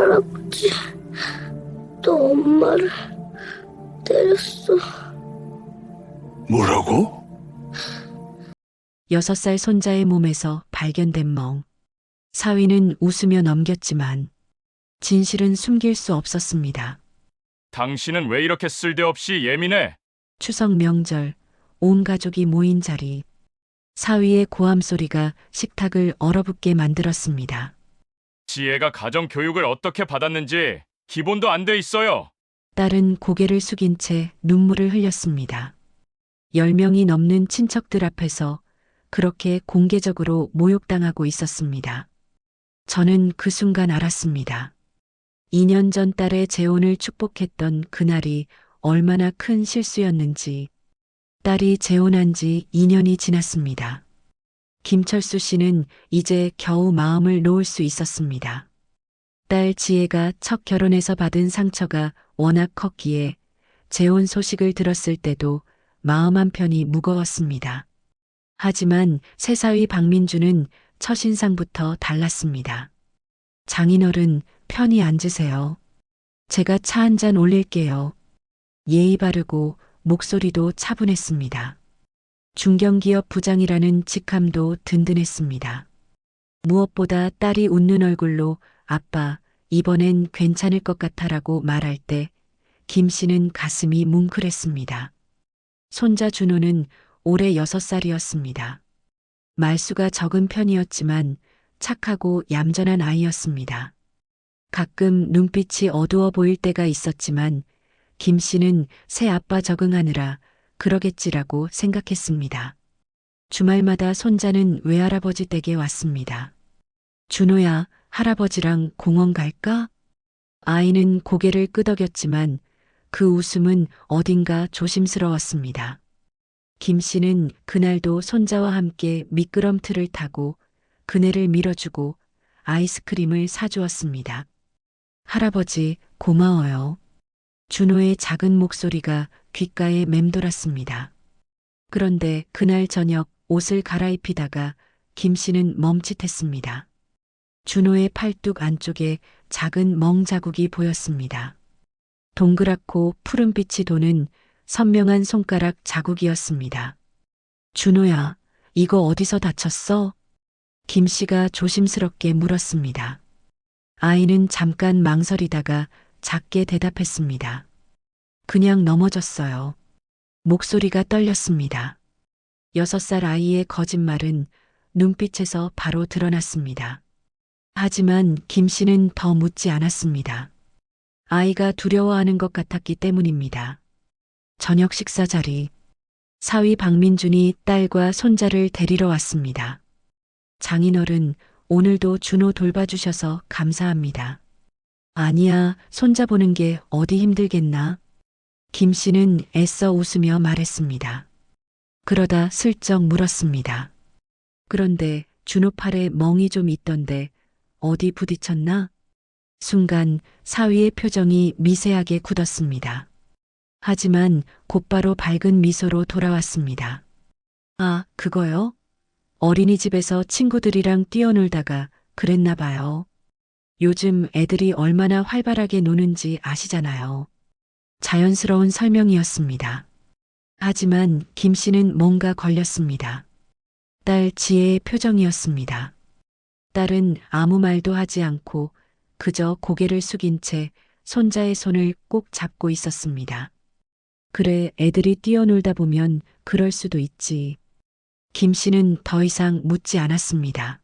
할아버지, 또 엄마를 때렸어. 뭐라고? 6살 손자의 몸에서 발견된 멍. 사위는 웃으며 넘겼지만 진실은 숨길 수 없었습니다. 당신은 왜 이렇게 쓸데없이 예민해? 추석 명절, 온 가족이 모인 자리. 사위의 고함 소리가 식탁을 얼어붙게 만들었습니다. 지혜가 가정 교육을 어떻게 받았는지 기본도 안 돼 있어요. 딸은 고개를 숙인 채 눈물을 흘렸습니다. 10명이 넘는 친척들 앞에서 그렇게 공개적으로 모욕당하고 있었습니다. 저는 그 순간 알았습니다. 2년 전 딸의 재혼을 축복했던 그날이 얼마나 큰 실수였는지. 딸이 재혼한 지 2년이 지났습니다. 김철수 씨는 이제 겨우 마음을 놓을 수 있었습니다. 딸 지혜가 첫 결혼에서 받은 상처가 워낙 컸기에 재혼 소식을 들었을 때도 마음 한편이 무거웠습니다. 하지만 새사위 박민주는 첫인상부터 달랐습니다. 장인어른, 편히 앉으세요. 제가 차 한 잔 올릴게요. 예의 바르고 목소리도 차분했습니다. 중견기업 부장이라는 직함도 든든했습니다. 무엇보다 딸이 웃는 얼굴로 아빠, 이번엔 괜찮을 것 같아라고 말할 때 김 씨는 가슴이 뭉클했습니다. 손자 준호는 올해 6살이었습니다. 말수가 적은 편이었지만 착하고 얌전한 아이였습니다. 가끔 눈빛이 어두워 보일 때가 있었지만 김 씨는 새 아빠 적응하느라 그러겠지라고 생각했습니다. 주말마다 손자는 외할아버지 댁에 왔습니다. 준호야, 할아버지랑 공원 갈까? 아이는 고개를 끄덕였지만 그 웃음은 어딘가 조심스러웠습니다. 김 씨는 그날도 손자와 함께 미끄럼틀을 타고 그네를 밀어주고 아이스크림을 사주었습니다. 할아버지, 고마워요. 준호의 작은 목소리가 귓가에 맴돌았습니다. 그런데 그날 저녁 옷을 갈아입히다가 김 씨는 멈칫했습니다. 준호의 팔뚝 안쪽에 작은 멍 자국이 보였습니다. 동그랗고 푸른빛이 도는 선명한 손가락 자국이었습니다. 준호야, 이거 어디서 다쳤어? 김 씨가 조심스럽게 물었습니다. 아이는 잠깐 망설이다가 작게 대답했습니다. 그냥 넘어졌어요. 목소리가 떨렸습니다. 6살 아이의 거짓말은 눈빛에서 바로 드러났습니다. 하지만 김 씨는 더 묻지 않았습니다. 아이가 두려워하는 것 같았기 때문입니다. 저녁 식사 자리. 사위 박민준이 딸과 손자를 데리러 왔습니다. 장인어른, 오늘도 준호 돌봐주셔서 감사합니다. 아니야, 손자 보는 게 어디 힘들겠나? 김 씨는 애써 웃으며 말했습니다. 그러다 슬쩍 물었습니다. 그런데 준호 팔에 멍이 좀 있던데 어디 부딪혔나? 순간 사위의 표정이 미세하게 굳었습니다. 하지만 곧바로 밝은 미소로 돌아왔습니다. 아, 그거요? 어린이집에서 친구들이랑 뛰어놀다가 그랬나 봐요. 요즘 애들이 얼마나 활발하게 노는지 아시잖아요. 자연스러운 설명이었습니다. 하지만 김 씨는 뭔가 걸렸습니다. 딸 지혜의 표정이었습니다. 딸은 아무 말도 하지 않고 그저 고개를 숙인 채 손자의 손을 꼭 잡고 있었습니다. 그래, 애들이 뛰어놀다 보면 그럴 수도 있지. 김 씨는 더 이상 묻지 않았습니다.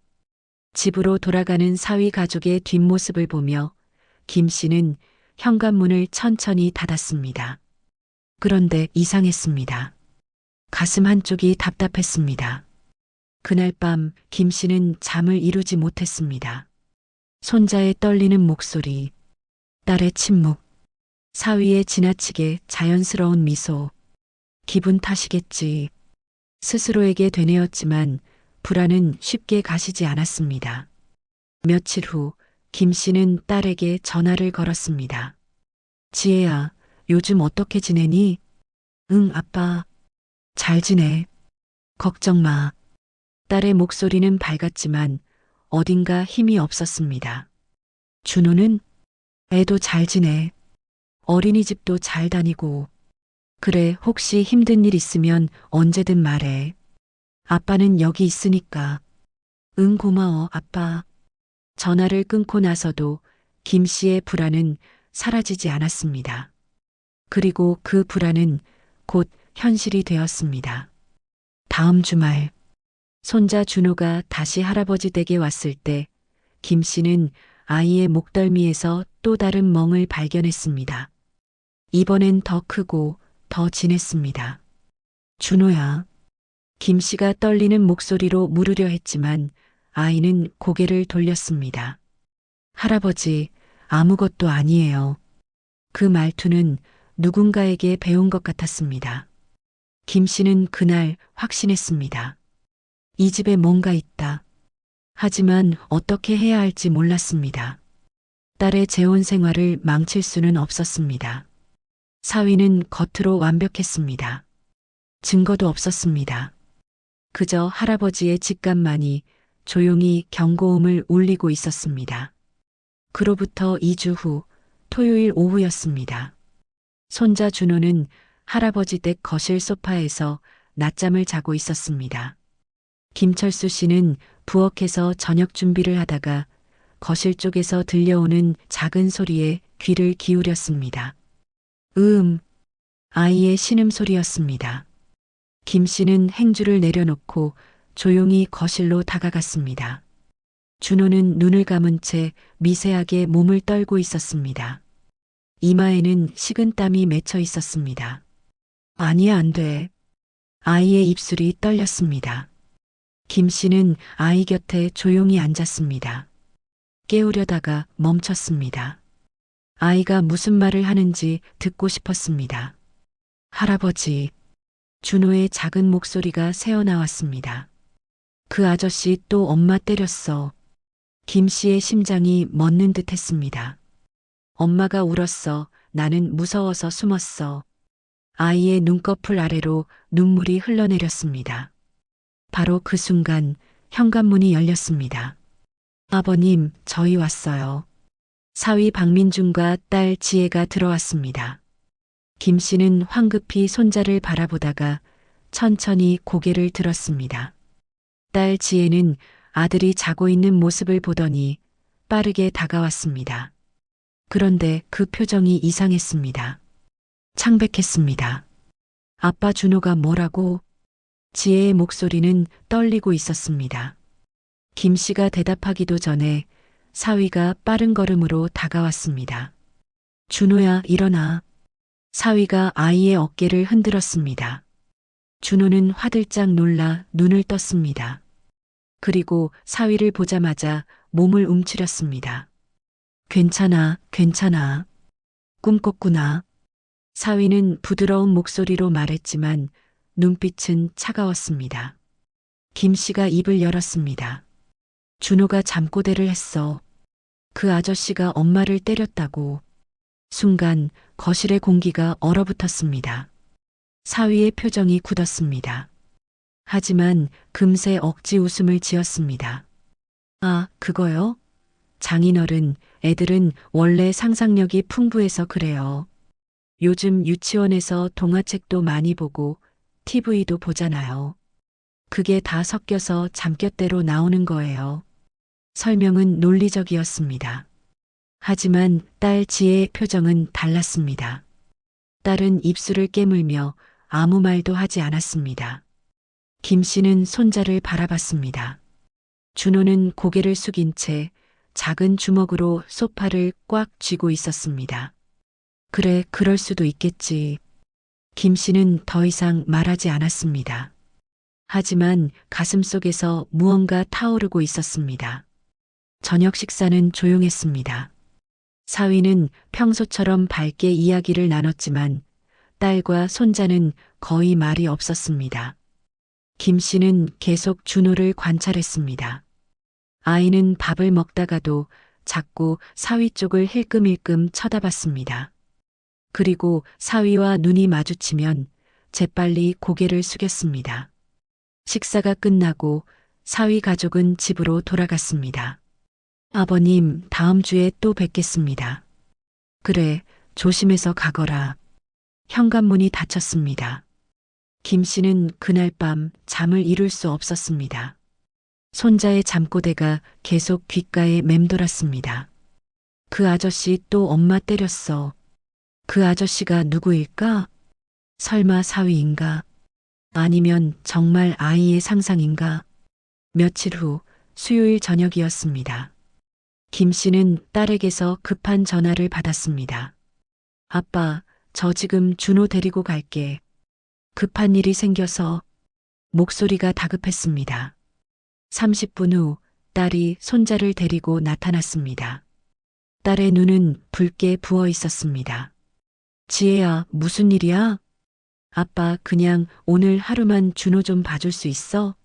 집으로 돌아가는 사위 가족의 뒷모습을 보며 김 씨는 현관문을 천천히 닫았습니다. 그런데 이상했습니다. 가슴 한쪽이 답답했습니다. 그날 밤 김 씨는 잠을 이루지 못했습니다. 손자의 떨리는 목소리, 딸의 침묵, 사위의 지나치게 자연스러운 미소. 기분 탓이겠지. 스스로에게 되뇌었지만 불안은 쉽게 가시지 않았습니다. 며칠 후 김 씨는 딸에게 전화를 걸었습니다. 지혜야, 요즘 어떻게 지내니? 응, 아빠. 잘 지내. 걱정 마. 딸의 목소리는 밝았지만 어딘가 힘이 없었습니다. 준호는? 애도 잘 지내. 어린이집도 잘 다니고. 그래, 혹시 힘든 일 있으면 언제든 말해. 아빠는 여기 있으니까. 응, 고마워, 아빠. 전화를 끊고 나서도 김 씨의 불안은 사라지지 않았습니다. 그리고 그 불안은 곧 현실이 되었습니다. 다음 주말, 손자 준호가 다시 할아버지 댁에 왔을 때 김 씨는 아이의 목덜미에서 또 다른 멍을 발견했습니다. 이번엔 더 크고 더 진했습니다. 준호야. 김 씨가 떨리는 목소리로 물으려 했지만 아이는 고개를 돌렸습니다. 할아버지, 아무것도 아니에요. 그 말투는 누군가에게 배운 것 같았습니다. 김 씨는 그날 확신했습니다. 이 집에 뭔가 있다. 하지만 어떻게 해야 할지 몰랐습니다. 딸의 재혼 생활을 망칠 수는 없었습니다. 사위는 겉으로 완벽했습니다. 증거도 없었습니다. 그저 할아버지의 직감만이 조용히 경고음을 울리고 있었습니다. 그로부터 2주 후 토요일 오후였습니다. 손자 준호는 할아버지 댁 거실 소파에서 낮잠을 자고 있었습니다. 김철수 씨는 부엌에서 저녁 준비를 하다가 거실 쪽에서 들려오는 작은 소리에 귀를 기울였습니다. 아이의 신음소리였습니다. 김 씨는 행주를 내려놓고 조용히 거실로 다가갔습니다. 준호는 눈을 감은 채 미세하게 몸을 떨고 있었습니다. 이마에는 식은땀이 맺혀 있었습니다. 아니야, 안 돼. 아이의 입술이 떨렸습니다. 김 씨는 아이 곁에 조용히 앉았습니다. 깨우려다가 멈췄습니다. 아이가 무슨 말을 하는지 듣고 싶었습니다. 할아버지, 준호의 작은 목소리가 새어나왔습니다. 그 아저씨 또 엄마 때렸어. 김 씨의 심장이 멎는 듯 했습니다. 엄마가 울었어. 나는 무서워서 숨었어. 아이의 눈꺼풀 아래로 눈물이 흘러내렸습니다. 바로 그 순간 현관문이 열렸습니다. 아버님, 저희 왔어요. 사위 박민준과 딸 지혜가 들어왔습니다. 김 씨는 황급히 손자를 바라보다가 천천히 고개를 들었습니다. 딸 지혜는 아들이 자고 있는 모습을 보더니 빠르게 다가왔습니다. 그런데 그 표정이 이상했습니다. 창백했습니다. 아빠 준호가 뭐라고? 지혜의 목소리는 떨리고 있었습니다. 김 씨가 대답하기도 전에 사위가 빠른 걸음으로 다가왔습니다. 준호야, 일어나. 사위가 아이의 어깨를 흔들었습니다. 준호는 화들짝 놀라 눈을 떴습니다. 그리고 사위를 보자마자 몸을 움츠렸습니다. 괜찮아, 괜찮아. 꿈 꿨구나. 사위는 부드러운 목소리로 말했지만 눈빛은 차가웠습니다. 김 씨가 입을 열었습니다. 준호가 잠꼬대를 했어. 그 아저씨가 엄마를 때렸다고. 순간 거실의 공기가 얼어붙었습니다. 사위의 표정이 굳었습니다. 하지만 금세 억지 웃음을 지었습니다. 아, 그거요? 장인어른, 애들은 원래 상상력이 풍부해서 그래요. 요즘 유치원에서 동화책도 많이 보고 TV도 보잖아요. 그게 다 섞여서 잠결대로 나오는 거예요. 설명은 논리적이었습니다. 하지만 딸 지혜의 표정은 달랐습니다. 딸은 입술을 깨물며 아무 말도 하지 않았습니다. 김 씨는 손자를 바라봤습니다. 준호는 고개를 숙인 채 작은 주먹으로 소파를 꽉 쥐고 있었습니다. 그래, 그럴 수도 있겠지. 김 씨는 더 이상 말하지 않았습니다. 하지만 가슴속에서 무언가 타오르고 있었습니다. 저녁 식사는 조용했습니다. 사위는 평소처럼 밝게 이야기를 나눴지만 딸과 손자는 거의 말이 없었습니다. 김 씨는 계속 준호를 관찰했습니다. 아이는 밥을 먹다가도 자꾸 사위 쪽을 힐끔힐끔 쳐다봤습니다. 그리고 사위와 눈이 마주치면 재빨리 고개를 숙였습니다. 식사가 끝나고 사위 가족은 집으로 돌아갔습니다. 아버님, 다음 주에 또 뵙겠습니다. 그래, 조심해서 가거라. 현관문이 닫혔습니다. 김 씨는 그날 밤 잠을 이룰 수 없었습니다. 손자의 잠꼬대가 계속 귓가에 맴돌았습니다. 그 아저씨 또 엄마 때렸어. 그 아저씨가 누구일까? 설마 사위인가? 아니면 정말 아이의 상상인가? 며칠 후 수요일 저녁이었습니다. 김 씨는 딸에게서 급한 전화를 받았습니다. 아빠, 저 지금 준호 데리고 갈게. 급한 일이 생겨서. 목소리가 다급했습니다. 30분 후 딸이 손자를 데리고 나타났습니다. 딸의 눈은 붉게 부어 있었습니다. 지혜야, 무슨 일이야? 아빠, 그냥 오늘 하루만 준호 좀 봐줄 수 있어?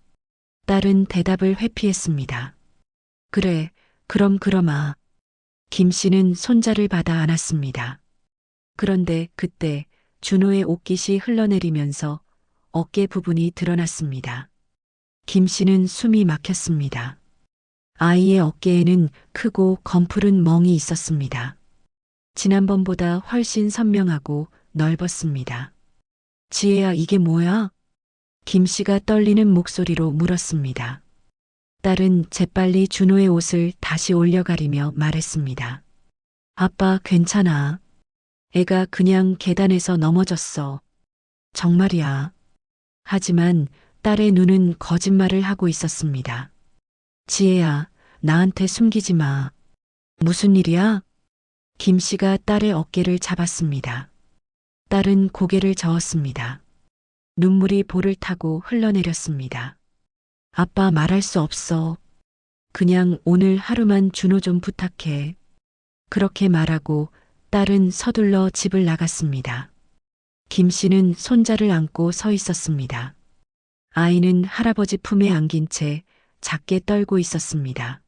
딸은 대답을 회피했습니다. 그래, 그럼. 김 씨는 손자를 받아 안았습니다. 그런데 그때 준호의 옷깃이 흘러내리면서 어깨 부분이 드러났습니다. 김 씨는 숨이 막혔습니다. 아이의 어깨에는 크고 검푸른 멍이 있었습니다. 지난번보다 훨씬 선명하고 넓었습니다. 지혜야, 이게 뭐야? 김 씨가 떨리는 목소리로 물었습니다. 딸은 재빨리 준호의 옷을 다시 올려가리며 말했습니다. 아빠, 괜찮아. 애가 그냥 계단에서 넘어졌어. 정말이야. 하지만 딸의 눈은 거짓말을 하고 있었습니다. 지혜야, 나한테 숨기지 마. 무슨 일이야? 김 씨가 딸의 어깨를 잡았습니다. 딸은 고개를 저었습니다. 눈물이 볼을 타고 흘러내렸습니다. 아빠, 말할 수 없어. 그냥 오늘 하루만 준호 좀 부탁해. 그렇게 말하고 딸은 서둘러 집을 나갔습니다. 김 씨는 손자를 안고 서 있었습니다. 아이는 할아버지 품에 안긴 채 작게 떨고 있었습니다.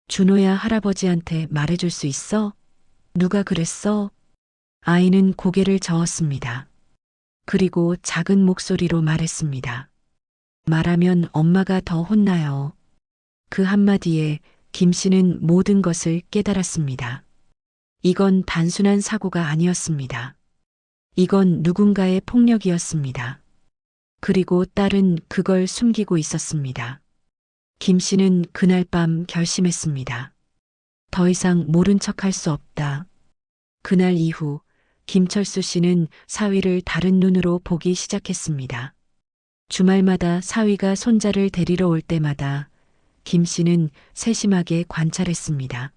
준호야, 할아버지한테 말해줄 수 있어? 누가 그랬어? 아이는 고개를 저었습니다. 그리고 작은 목소리로 말했습니다. 말하면 엄마가 더 혼나요. 그 한마디에 김 씨는 모든 것을 깨달았습니다. 이건 단순한 사고가 아니었습니다. 이건 누군가의 폭력이었습니다. 그리고 딸은 그걸 숨기고 있었습니다. 김 씨는 그날 밤 결심했습니다. 더 이상 모른 척할 수 없다. 그날 이후 김철수 씨는 사위를 다른 눈으로 보기 시작했습니다. 주말마다 사위가 손자를 데리러 올 때마다 김 씨는 세심하게 관찰했습니다.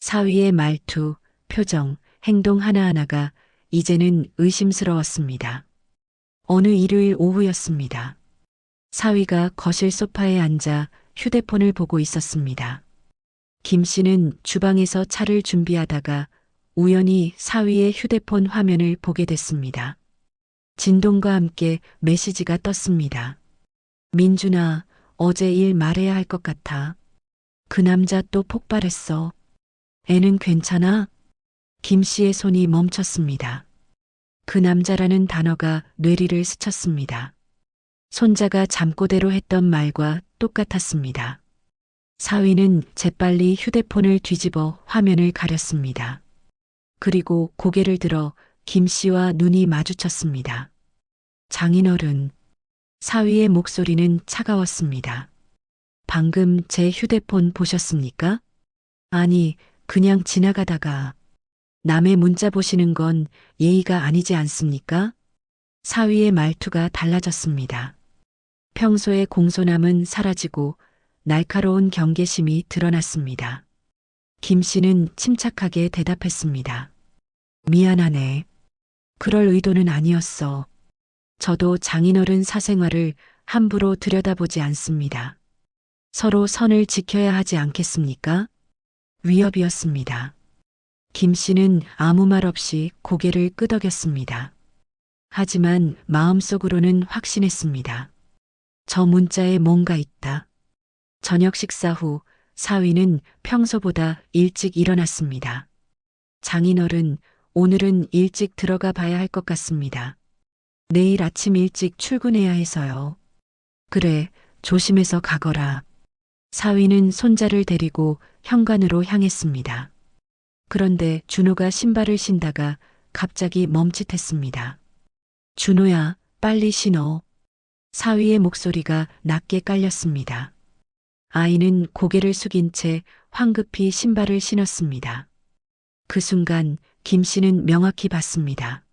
사위의 말투, 표정, 행동 하나하나가 이제는 의심스러웠습니다. 어느 일요일 오후였습니다. 사위가 거실 소파에 앉아 휴대폰을 보고 있었습니다. 김 씨는 주방에서 차를 준비하다가 우연히 사위의 휴대폰 화면을 보게 됐습니다. 진동과 함께 메시지가 떴습니다. 민준아, 어제 일 말해야 할 것 같아. 그 남자 또 폭발했어. 애는 괜찮아? 김 씨의 손이 멈췄습니다. 그 남자라는 단어가 뇌리를 스쳤습니다. 손자가 잠꼬대로 했던 말과 똑같았습니다. 사위는 재빨리 휴대폰을 뒤집어 화면을 가렸습니다. 그리고 고개를 들어 김 씨와 눈이 마주쳤습니다. 장인어른, 사위의 목소리는 차가웠습니다. 방금 제 휴대폰 보셨습니까? 아니, 그냥 지나가다가. 남의 문자 보시는 건 예의가 아니지 않습니까? 사위의 말투가 달라졌습니다. 평소의 공손함은 사라지고 날카로운 경계심이 드러났습니다. 김 씨는 침착하게 대답했습니다. 미안하네. 그럴 의도는 아니었어. 저도 장인어른 사생활을 함부로 들여다보지 않습니다. 서로 선을 지켜야 하지 않겠습니까? 위협이었습니다. 김 씨는 아무 말 없이 고개를 끄덕였습니다. 하지만 마음속으로는 확신했습니다. 저 문자에 뭔가 있다. 저녁 식사 후 사위는 평소보다 일찍 일어났습니다. 장인어른, 오늘은 일찍 들어가 봐야 할 것 같습니다. 내일 아침 일찍 출근해야 해서요. 그래, 조심해서 가거라. 사위는 손자를 데리고 현관으로 향했습니다. 그런데 준호가 신발을 신다가 갑자기 멈칫했습니다. 준호야, 빨리 신어. 사위의 목소리가 낮게 깔렸습니다. 아이는 고개를 숙인 채 황급히 신발을 신었습니다. 그 순간 김 씨는 명확히 봤습니다.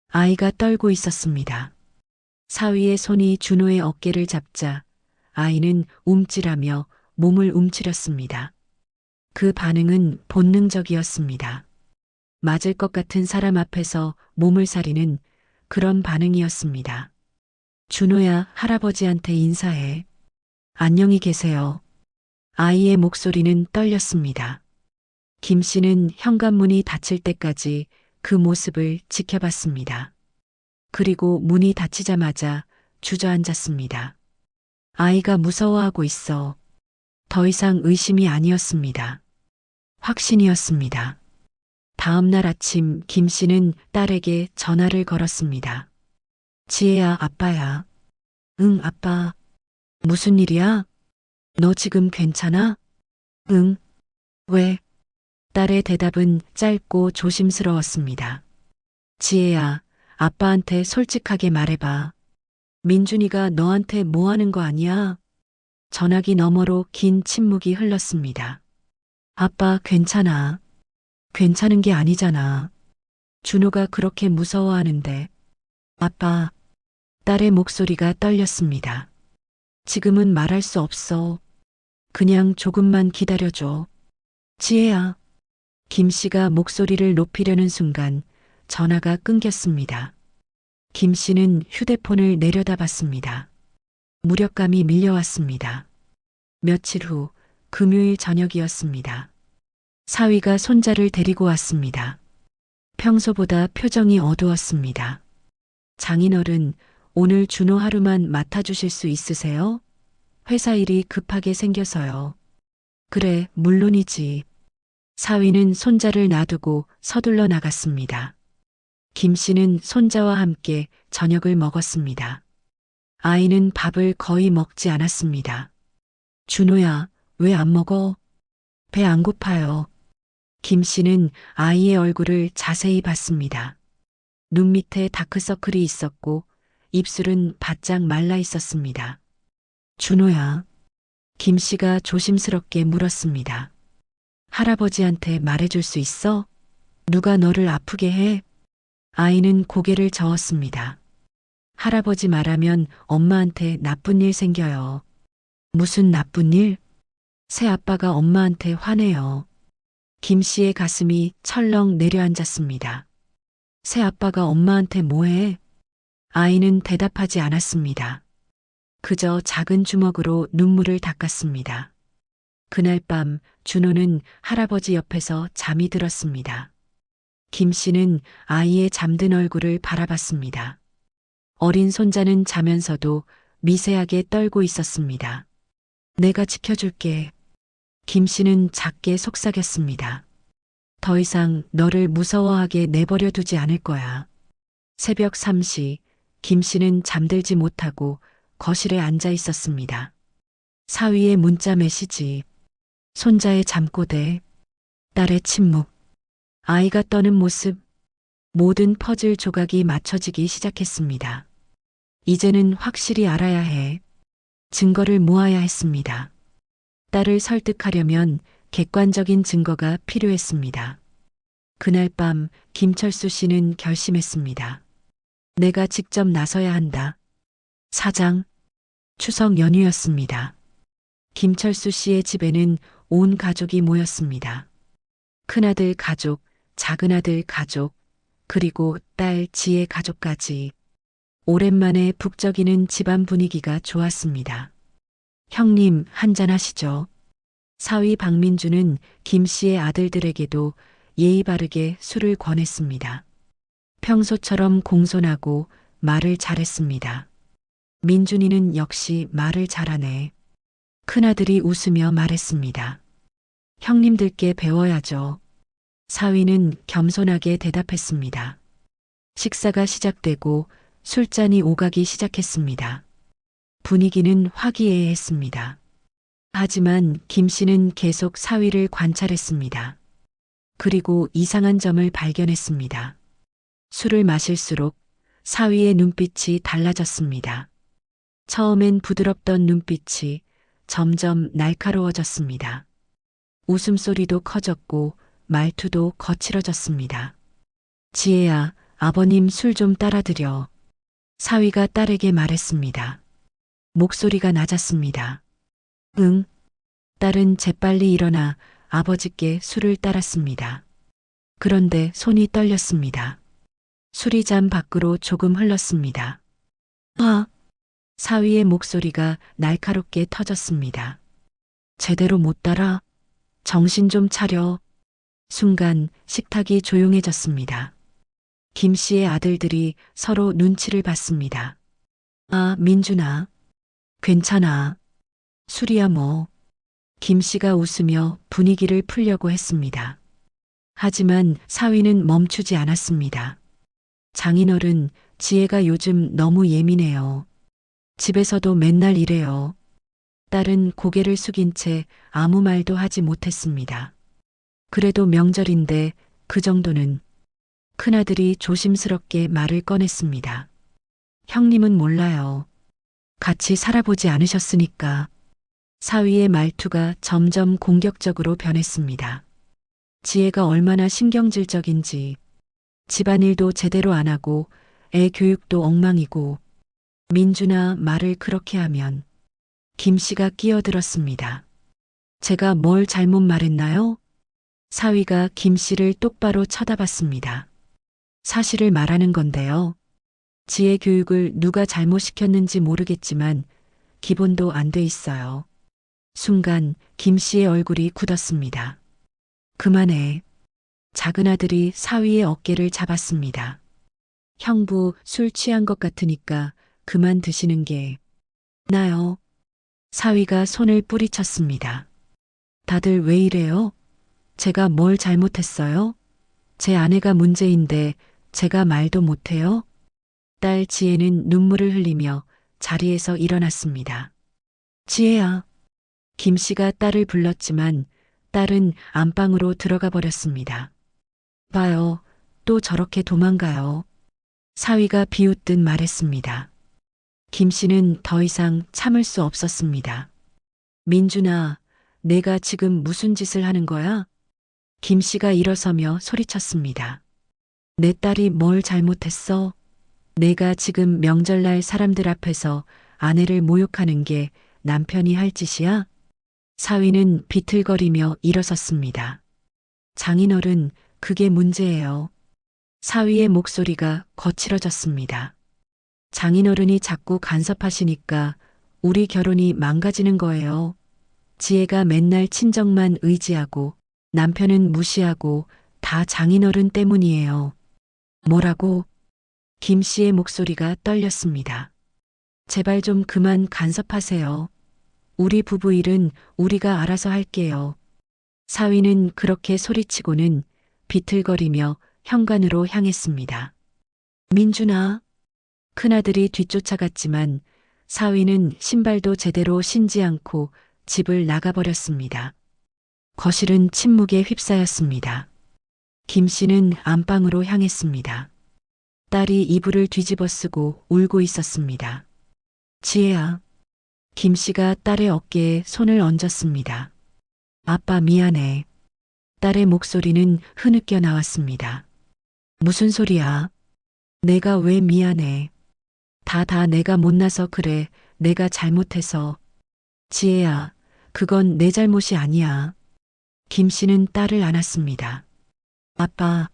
아이가 떨고 있었습니다. 사위의 손이 준호의 어깨를 잡자 아이는 움찔하며 몸을 움츠렸습니다. 그 반응은 본능적이었습니다. 맞을 것 같은 사람 앞에서 몸을 사리는 그런 반응이었습니다. 준호야, 할아버지한테 인사해. 안녕히 계세요. 아이의 목소리는 떨렸습니다. 김 씨는 현관문이 닫힐 때까지 그 모습을 지켜봤습니다. 그리고 문이 닫히자마자 주저앉았습니다. 아이가 무서워하고 있어. 더 이상 의심이 아니었습니다. 확신이었습니다. 다음 날 아침 김 씨는 딸에게 전화를 걸었습니다. 지혜야, 아빠야. 응, 아빠. 무슨 일이야? 너 지금 괜찮아? 응. 왜? 딸의 대답은 짧고 조심스러웠습니다. 지혜야, 아빠한테 솔직하게 말해봐. 민준이가 너한테 뭐 하는 거 아니야? 전화기 너머로 긴 침묵이 흘렀습니다. 아빠, 괜찮아. 괜찮은 게 아니잖아. 준호가 그렇게 무서워하는데. 아빠, 딸의 목소리가 떨렸습니다. 지금은 말할 수 없어. 그냥 조금만 기다려줘. 지혜야. 김 씨가 목소리를 높이려는 순간 전화가 끊겼습니다. 김 씨는 휴대폰을 내려다봤습니다. 무력감이 밀려왔습니다. 며칠 후 금요일 저녁이었습니다. 사위가 손자를 데리고 왔습니다. 평소보다 표정이 어두웠습니다. 장인어른, 오늘 준호 하루만 맡아주실 수 있으세요? 회사 일이 급하게 생겨서요. 그래, 물론이지. 사위는 손자를 놔두고 서둘러 나갔습니다. 김 씨는 손자와 함께 저녁을 먹었습니다. 아이는 밥을 거의 먹지 않았습니다. 준호야, 왜 안 먹어? 배 안 고파요. 김 씨는 아이의 얼굴을 자세히 봤습니다. 눈 밑에 다크서클이 있었고 입술은 바짝 말라 있었습니다. 준호야. 김 씨가 조심스럽게 물었습니다. 할아버지한테 말해줄 수 있어? 누가 너를 아프게 해? 아이는 고개를 저었습니다. 할아버지 말하면 엄마한테 나쁜 일 생겨요. 무슨 나쁜 일? 새아빠가 엄마한테 화내요. 김 씨의 가슴이 철렁 내려앉았습니다. 새아빠가 엄마한테 뭐해? 아이는 대답하지 않았습니다. 그저 작은 주먹으로 눈물을 닦았습니다. 그날 밤 준호는 할아버지 옆에서 잠이 들었습니다. 김 씨는 아이의 잠든 얼굴을 바라봤습니다. 어린 손자는 자면서도 미세하게 떨고 있었습니다. 내가 지켜줄게. 김 씨는 작게 속삭였습니다. 더 이상 너를 무서워하게 내버려 두지 않을 거야. 새벽 3시, 김 씨는 잠들지 못하고 거실에 앉아 있었습니다. 사위의 문자 메시지, 손자의 잠꼬대, 딸의 침묵, 아이가 떠는 모습, 모든 퍼즐 조각이 맞춰지기 시작했습니다. 이제는 확실히 알아야 해. 증거를 모아야 했습니다. 딸을 설득하려면 객관적인 증거가 필요했습니다. 그날 밤 김철수 씨는 결심했습니다. 내가 직접 나서야 한다. 사장, 추석 연휴였습니다. 김철수 씨의 집에는 온 가족이 모였습니다. 큰아들 가족, 작은아들 가족, 그리고 딸 지혜 가족까지. 오랜만에 북적이는 집안 분위기가 좋았습니다. 형님, 한잔 하시죠. 사위 박민주는 김 씨의 아들들에게도 예의 바르게 술을 권했습니다. 평소처럼 공손하고 말을 잘했습니다. 민준이는 역시 말을 잘하네. 큰아들이 웃으며 말했습니다. 형님들께 배워야죠. 사위는 겸손하게 대답했습니다. 식사가 시작되고 술잔이 오가기 시작했습니다. 분위기는 화기애애했습니다. 하지만 김 씨는 계속 사위를 관찰했습니다. 그리고 이상한 점을 발견했습니다. 술을 마실수록 사위의 눈빛이 달라졌습니다. 처음엔 부드럽던 눈빛이 점점 날카로워졌습니다. 웃음소리도 커졌고 말투도 거칠어졌습니다. 지혜야, 아버님 술 좀 따라드려. 사위가 딸에게 말했습니다. 목소리가 낮았습니다. 응. 딸은 재빨리 일어나 아버지께 술을 따랐습니다. 그런데 손이 떨렸습니다. 술이 잔 밖으로 조금 흘렀습니다. 아! 사위의 목소리가 날카롭게 터졌습니다. 제대로 못 따라? 정신 좀 차려. 순간 식탁이 조용해졌습니다. 김 씨의 아들들이 서로 눈치를 봤습니다. 아, 민준아. 괜찮아. 술이야 뭐. 김 씨가 웃으며 분위기를 풀려고 했습니다. 하지만 사위는 멈추지 않았습니다. 장인어른, 지혜가 요즘 너무 예민해요. 집에서도 맨날 이래요. 딸은 고개를 숙인 채 아무 말도 하지 못했습니다. 그래도 명절인데 그 정도는. 큰아들이 조심스럽게 말을 꺼냈습니다. 형님은 몰라요. 같이 살아보지 않으셨으니까. 사위의 말투가 점점 공격적으로 변했습니다. 지혜가 얼마나 신경질적인지, 집안일도 제대로 안 하고 애 교육도 엉망이고, 민준아 말을 그렇게 하면. 김 씨가 끼어들었습니다. 제가 뭘 잘못 말했나요? 사위가 김 씨를 똑바로 쳐다봤습니다. 사실을 말하는 건데요. 지혜 교육을 누가 잘못 시켰는지 모르겠지만 기본도 안 돼 있어요. 순간 김 씨의 얼굴이 굳었습니다. 그만해. 작은 아들이 사위의 어깨를 잡았습니다. 형부 술 취한 것 같으니까 그만 드시는 게 나요. 사위가 손을 뿌리쳤습니다. 다들 왜 이래요? 제가 뭘 잘못했어요? 제 아내가 문제인데 제가 말도 못해요? 딸 지혜는 눈물을 흘리며 자리에서 일어났습니다. 지혜야. 김 씨가 딸을 불렀지만 딸은 안방으로 들어가 버렸습니다. 봐요. 또 저렇게 도망가요. 사위가 비웃듯 말했습니다. 김 씨는 더 이상 참을 수 없었습니다. 민준아, 내가 지금 무슨 짓을 하는 거야? 김 씨가 일어서며 소리쳤습니다. 내 딸이 뭘 잘못했어? 내가 지금 명절날 사람들 앞에서 아내를 모욕하는 게 남편이 할 짓이야? 사위는 비틀거리며 일어섰습니다. 장인어른, 그게 문제예요. 사위의 목소리가 거칠어졌습니다. 장인어른이 자꾸 간섭하시니까 우리 결혼이 망가지는 거예요. 지혜가 맨날 친정만 의지하고 남편은 무시하고 다 장인어른 때문이에요. 뭐라고? 김 씨의 목소리가 떨렸습니다. 제발 좀 그만 간섭하세요. 우리 부부 일은 우리가 알아서 할게요. 사위는 그렇게 소리치고는 비틀거리며 현관으로 향했습니다. 민준아. 큰아들이 뒤쫓아갔지만 사위는 신발도 제대로 신지 않고 집을 나가버렸습니다. 거실은 침묵에 휩싸였습니다. 김 씨는 안방으로 향했습니다. 딸이 이불을 뒤집어 쓰고 울고 있었습니다. 지혜야. 김 씨가 딸의 어깨에 손을 얹었습니다. 아빠 미안해. 딸의 목소리는 흐느껴 나왔습니다. 무슨 소리야? 내가 왜 미안해? 다 내가 못나서 그래. 내가 잘못해서. 지혜야, 그건 내 잘못이 아니야. 김 씨는 딸을 안았습니다. 아빠.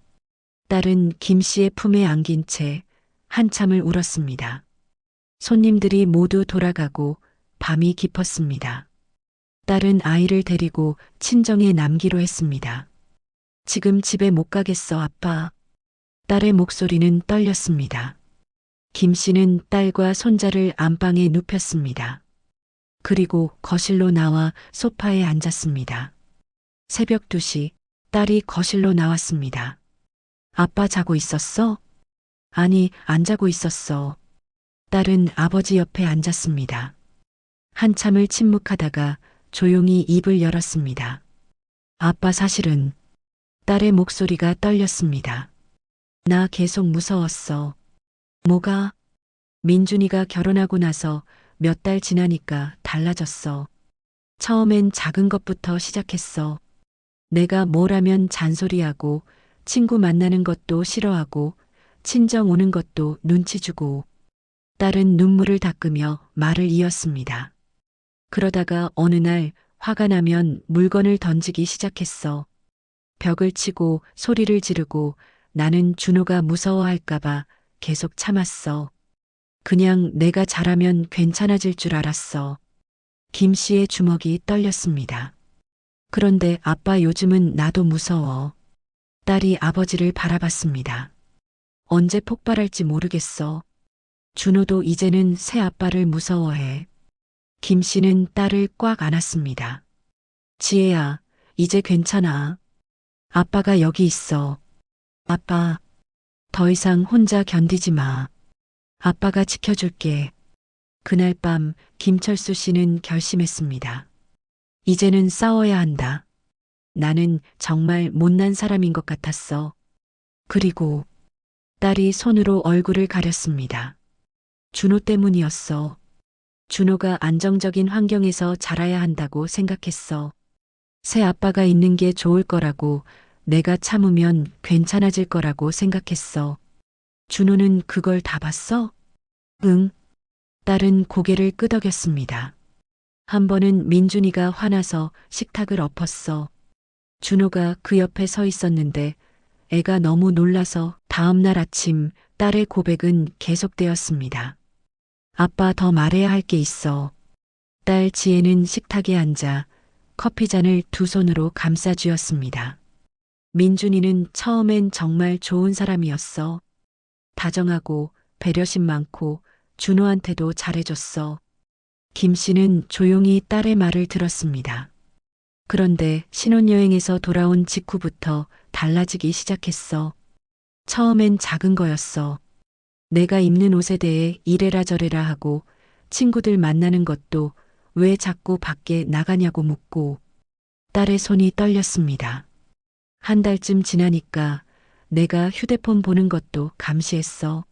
딸은 김 씨의 품에 안긴 채 한참을 울었습니다. 손님들이 모두 돌아가고 밤이 깊었습니다. 딸은 아이를 데리고 친정에 남기로 했습니다. 지금 집에 못 가겠어, 아빠. 딸의 목소리는 떨렸습니다. 김 씨는 딸과 손자를 안방에 눕혔습니다. 그리고 거실로 나와 소파에 앉았습니다. 새벽 2시 딸이 거실로 나왔습니다. 아빠 자고 있었어? 아니, 안 자고 있었어. 딸은 아버지 옆에 앉았습니다. 한참을 침묵하다가 조용히 입을 열었습니다. 아빠 사실은 딸의 목소리가 떨렸습니다. 나 계속 무서웠어. 뭐가? 민준이가 결혼하고 나서 몇 달 지나니까 달라졌어. 처음엔 작은 것부터 시작했어. 내가 뭘 하면 잔소리하고 친구 만나는 것도 싫어하고 친정 오는 것도 눈치 주고. 딸은 눈물을 닦으며 말을 이었습니다. 그러다가 어느 날 화가 나면 물건을 던지기 시작했어. 벽을 치고 소리를 지르고. 나는 준호가 무서워할까봐 계속 참았어. 그냥 내가 잘하면 괜찮아질 줄 알았어. 김 씨의 주먹이 떨렸습니다. 그런데 아빠 요즘은 나도 무서워. 딸이 아버지를 바라봤습니다. 언제 폭발할지 모르겠어. 준호도 이제는 새 아빠를 무서워해. 김 씨는 딸을 꽉 안았습니다. 지혜야, 이제 괜찮아. 아빠가 여기 있어. 아빠, 더 이상 혼자 견디지 마. 아빠가 지켜줄게. 그날 밤 김철수 씨는 결심했습니다. 이제는 싸워야 한다. 나는 정말 못난 사람인 것 같았어. 그리고 딸이 손으로 얼굴을 가렸습니다. 준호 때문이었어. 준호가 안정적인 환경에서 자라야 한다고 생각했어. 새 아빠가 있는 게 좋을 거라고, 내가 참으면 괜찮아질 거라고 생각했어. 준호는 그걸 다 봤어? 응. 딸은 고개를 끄덕였습니다. 한 번은 민준이가 화나서 식탁을 엎었어. 준호가 그 옆에 서 있었는데 애가 너무 놀라서 다음 날 아침 딸의 고백은 계속되었습니다. 아빠, 더 말해야 할 게 있어. 딸 지혜는 식탁에 앉아 커피잔을 두 손으로 감싸 쥐었습니다. 민준이는 처음엔 정말 좋은 사람이었어. 다정하고 배려심 많고 준호한테도 잘해줬어. 김 씨는 조용히 딸의 말을 들었습니다. 그런데 신혼여행에서 돌아온 직후부터 달라지기 시작했어. 처음엔 작은 거였어. 내가 입는 옷에 대해 이래라 저래라 하고 친구들 만나는 것도 왜 자꾸 밖에 나가냐고 묻고. 딸의 손이 떨렸습니다. 한 달쯤 지나니까 내가 휴대폰 보는 것도 감시했어.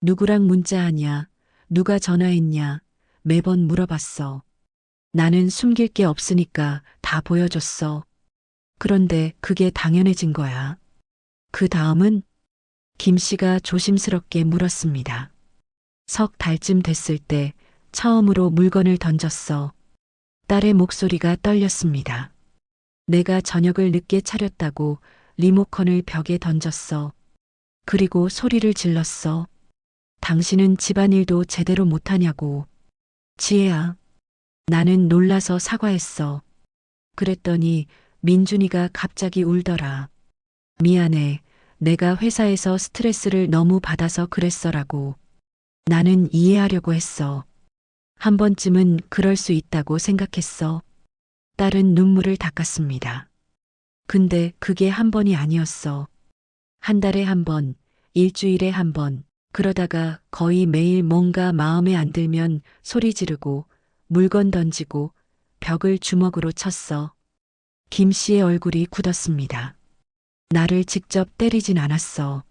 누구랑 문자하냐, 누가 전화했냐 매번 물어봤어. 나는 숨길 게 없으니까 다 보여줬어. 그런데 그게 당연해진 거야. 그 다음은? 김 씨가 조심스럽게 물었습니다. 석 달쯤 됐을 때 처음으로 물건을 던졌어. 딸의 목소리가 떨렸습니다. 내가 저녁을 늦게 차렸다고 리모컨을 벽에 던졌어. 그리고 소리를 질렀어. 당신은 집안일도 제대로 못하냐고. 지혜야. 나는 놀라서 사과했어. 그랬더니 민준이가 갑자기 울더라. 미안해. 내가 회사에서 스트레스를 너무 받아서 그랬어라고. 나는 이해하려고 했어. 한 번쯤은 그럴 수 있다고 생각했어. 딸은 눈물을 닦았습니다. 근데 그게 한 번이 아니었어. 한 달에 한 번, 일주일에 한 번, 그러다가 거의 매일 뭔가 마음에 안 들면 소리 지르고 물건 던지고 벽을 주먹으로 쳤어. 김 씨의 얼굴이 굳었습니다. 나를 직접 때리진 않았어.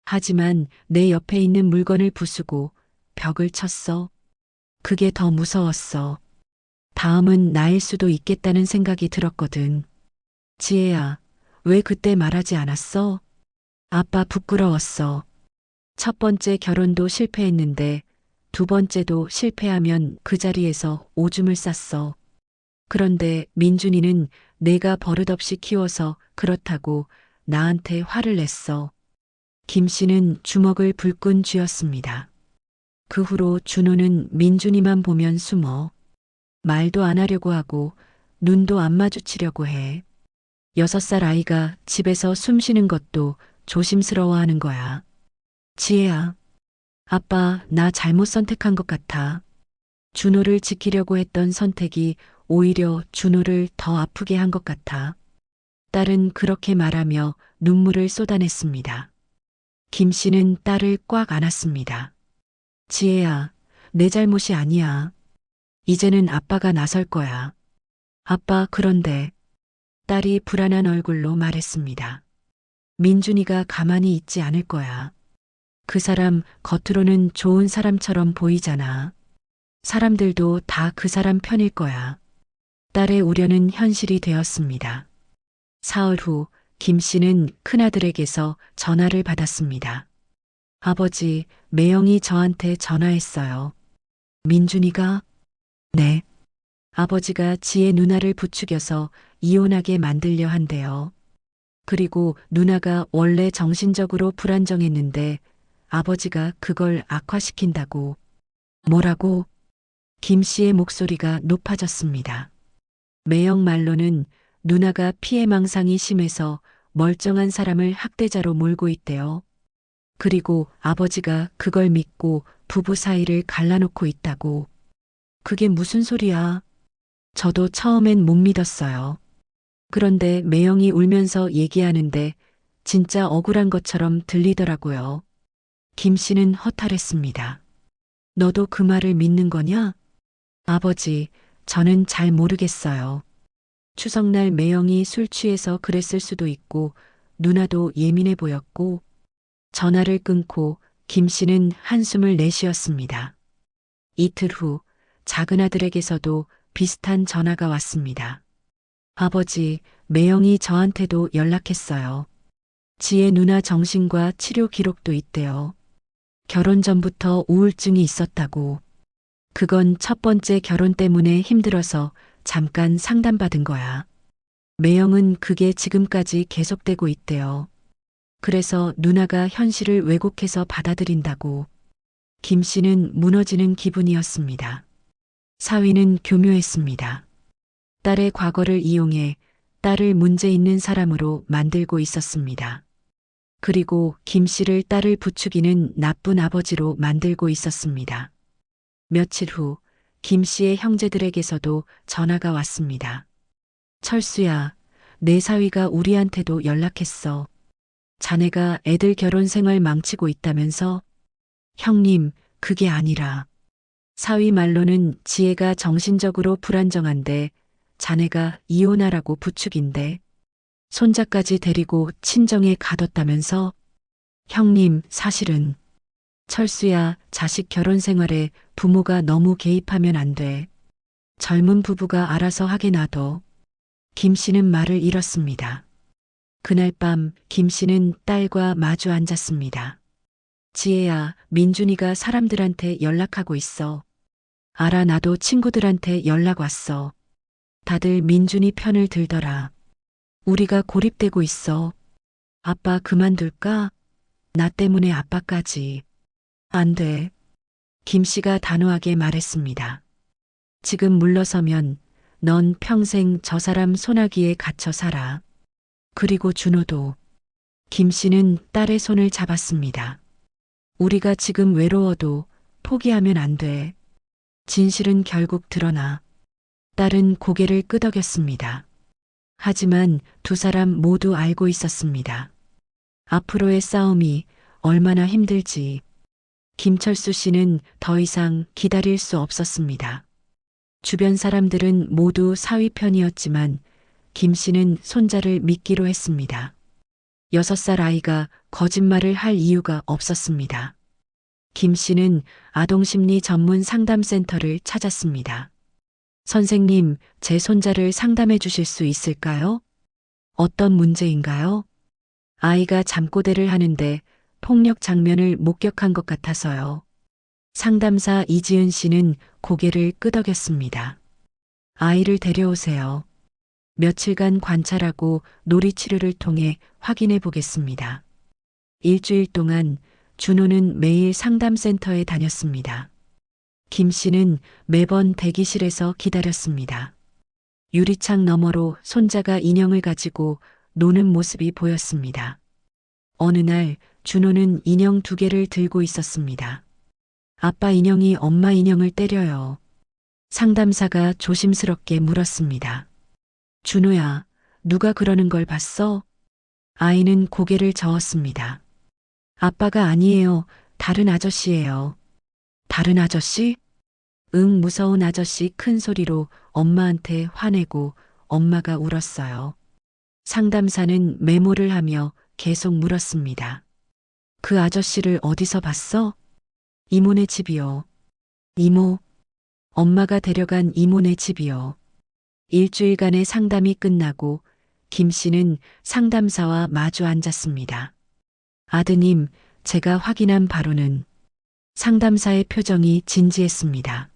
하지만 내 옆에 있는 물건을 부수고 벽을 쳤어. 그게 더 무서웠어. 다음은 나일 수도 있겠다는 생각이 들었거든. 지혜야, 왜 그때 말하지 않았어? 아빠 부끄러웠어. 첫 번째 결혼도 실패했는데 두 번째도 실패하면 그 자리에서 오줌을 쌌어. 그런데 민준이는 내가 버릇없이 키워서 그렇다고 나한테 화를 냈어. 김 씨는 주먹을 불끈 쥐었습니다. 그 후로 준호는 민준이만 보면 숨어. 말도 안 하려고 하고 눈도 안 마주치려고 해. 6살 아이가 집에서 숨 쉬는 것도 조심스러워하는 거야. 지혜야, 아빠 나 잘못 선택한 것 같아. 준호를 지키려고 했던 선택이 오히려 준호를 더 아프게 한 것 같아. 딸은 그렇게 말하며 눈물을 쏟아냈습니다. 김 씨는 딸을 꽉 안았습니다. 지혜야, 내 잘못이 아니야. 이제는 아빠가 나설 거야. 아빠, 그런데 딸이 불안한 얼굴로 말했습니다. 민준이가 가만히 있지 않을 거야. 그 사람 겉으로는 좋은 사람처럼 보이잖아. 사람들도 다 그 사람 편일 거야. 딸의 우려는 현실이 되었습니다. 사흘 후 김 씨는 큰아들에게서 전화를 받았습니다. 아버지, 매영이 저한테 전화했어요. 민준이가? 네. 아버지가 지혜 누나를 부추겨서 이혼하게 만들려 한대요. 그리고 누나가 원래 정신적으로 불안정했는데 아버지가 그걸 악화시킨다고. 뭐라고? 김 씨의 목소리가 높아졌습니다. 매영 말로는 누나가 피해망상이 심해서 멀쩡한 사람을 학대자로 몰고 있대요. 그리고 아버지가 그걸 믿고 부부 사이를 갈라놓고 있다고. 그게 무슨 소리야? 저도 처음엔 못 믿었어요. 그런데 매영이 울면서 얘기하는데 진짜 억울한 것처럼 들리더라고요. 김 씨는 허탈했습니다. 너도 그 말을 믿는 거냐? 아버지, 저는 잘 모르겠어요. 추석날 매영이 술 취해서 그랬을 수도 있고 누나도 예민해 보였고 전화를 끊고 김 씨는 한숨을 내쉬었습니다. 이틀 후 작은 아들에게서도 비슷한 전화가 왔습니다. 아버지, 매영이 저한테도 연락했어요. 지혜 누나 정신과 치료 기록도 있대요. 결혼 전부터 우울증이 있었다고. 그건 첫 번째 결혼 때문에 힘들어서 잠깐 상담받은 거야. 매영은 그게 지금까지 계속되고 있대요. 그래서 누나가 현실을 왜곡해서 받아들인다고. 김 씨는 무너지는 기분이었습니다. 사위는 교묘했습니다. 딸의 과거를 이용해 딸을 문제 있는 사람으로 만들고 있었습니다. 그리고 김 씨를 딸을 부추기는 나쁜 아버지로 만들고 있었습니다. 며칠 후 김 씨의 형제들에게서도 전화가 왔습니다. 철수야, 내 사위가 우리한테도 연락했어. 자네가 애들 결혼 생활 망치고 있다면서? 형님, 그게 아니라. 사위 말로는 지혜가 정신적으로 불안정한데 자네가 이혼하라고 부추긴대. 손자까지 데리고 친정에 가뒀다면서? 형님, 사실은. 철수야, 자식 결혼 생활에 부모가 너무 개입하면 안 돼. 젊은 부부가 알아서 하게 놔둬. 김 씨는 말을 잃었습니다. 그날 밤 김 씨는 딸과 마주 앉았습니다. 지혜야, 민준이가 사람들한테 연락하고 있어. 알아, 나도 친구들한테 연락 왔어. 다들 민준이 편을 들더라. 우리가 고립되고 있어. 아빠 그만둘까? 나 때문에 아빠까지. 안 돼. 김 씨가 단호하게 말했습니다. 지금 물러서면 넌 평생 저 사람 소나기에 갇혀 살아. 그리고 준호도. 김 씨는 딸의 손을 잡았습니다. 우리가 지금 외로워도 포기하면 안 돼. 진실은 결국 드러나. 딸은 고개를 끄덕였습니다. 하지만 두 사람 모두 알고 있었습니다. 앞으로의 싸움이 얼마나 힘들지. 김철수 씨는 더 이상 기다릴 수 없었습니다. 주변 사람들은 모두 사위 편이었지만 김 씨는 손자를 믿기로 했습니다. 6살 아이가 거짓말을 할 이유가 없었습니다. 김 씨는 아동심리 전문 상담센터를 찾았습니다. 선생님, 제 손자를 상담해 주실 수 있을까요? 어떤 문제인가요? 아이가 잠꼬대를 하는데 폭력 장면을 목격한 것 같아서요. 상담사 이지은 씨는 고개를 끄덕였습니다. 아이를 데려오세요. 며칠간 관찰하고 놀이치료를 통해 확인해 보겠습니다. 일주일 동안 준호는 매일 상담센터에 다녔습니다. 김 씨는 매번 대기실에서 기다렸습니다. 유리창 너머로 손자가 인형을 가지고 노는 모습이 보였습니다. 어느 날 준호는 인형 2개를 들고 있었습니다. 아빠 인형이 엄마 인형을 때려요. 상담사가 조심스럽게 물었습니다. 준호야, 누가 그러는 걸 봤어? 아이는 고개를 저었습니다. 아빠가 아니에요. 다른 아저씨예요. 다른 아저씨? 응, 무서운 아저씨 큰 소리로 엄마한테 화내고 엄마가 울었어요. 상담사는 메모를 하며 계속 물었습니다. 그 아저씨를 어디서 봤어? 이모네 집이요. 이모, 엄마가 데려간 이모네 집이요. 일주일간의 상담이 끝나고 김 씨는 상담사와 마주 앉았습니다. 아드님, 제가 확인한 바로는 상담사의 표정이 진지했습니다.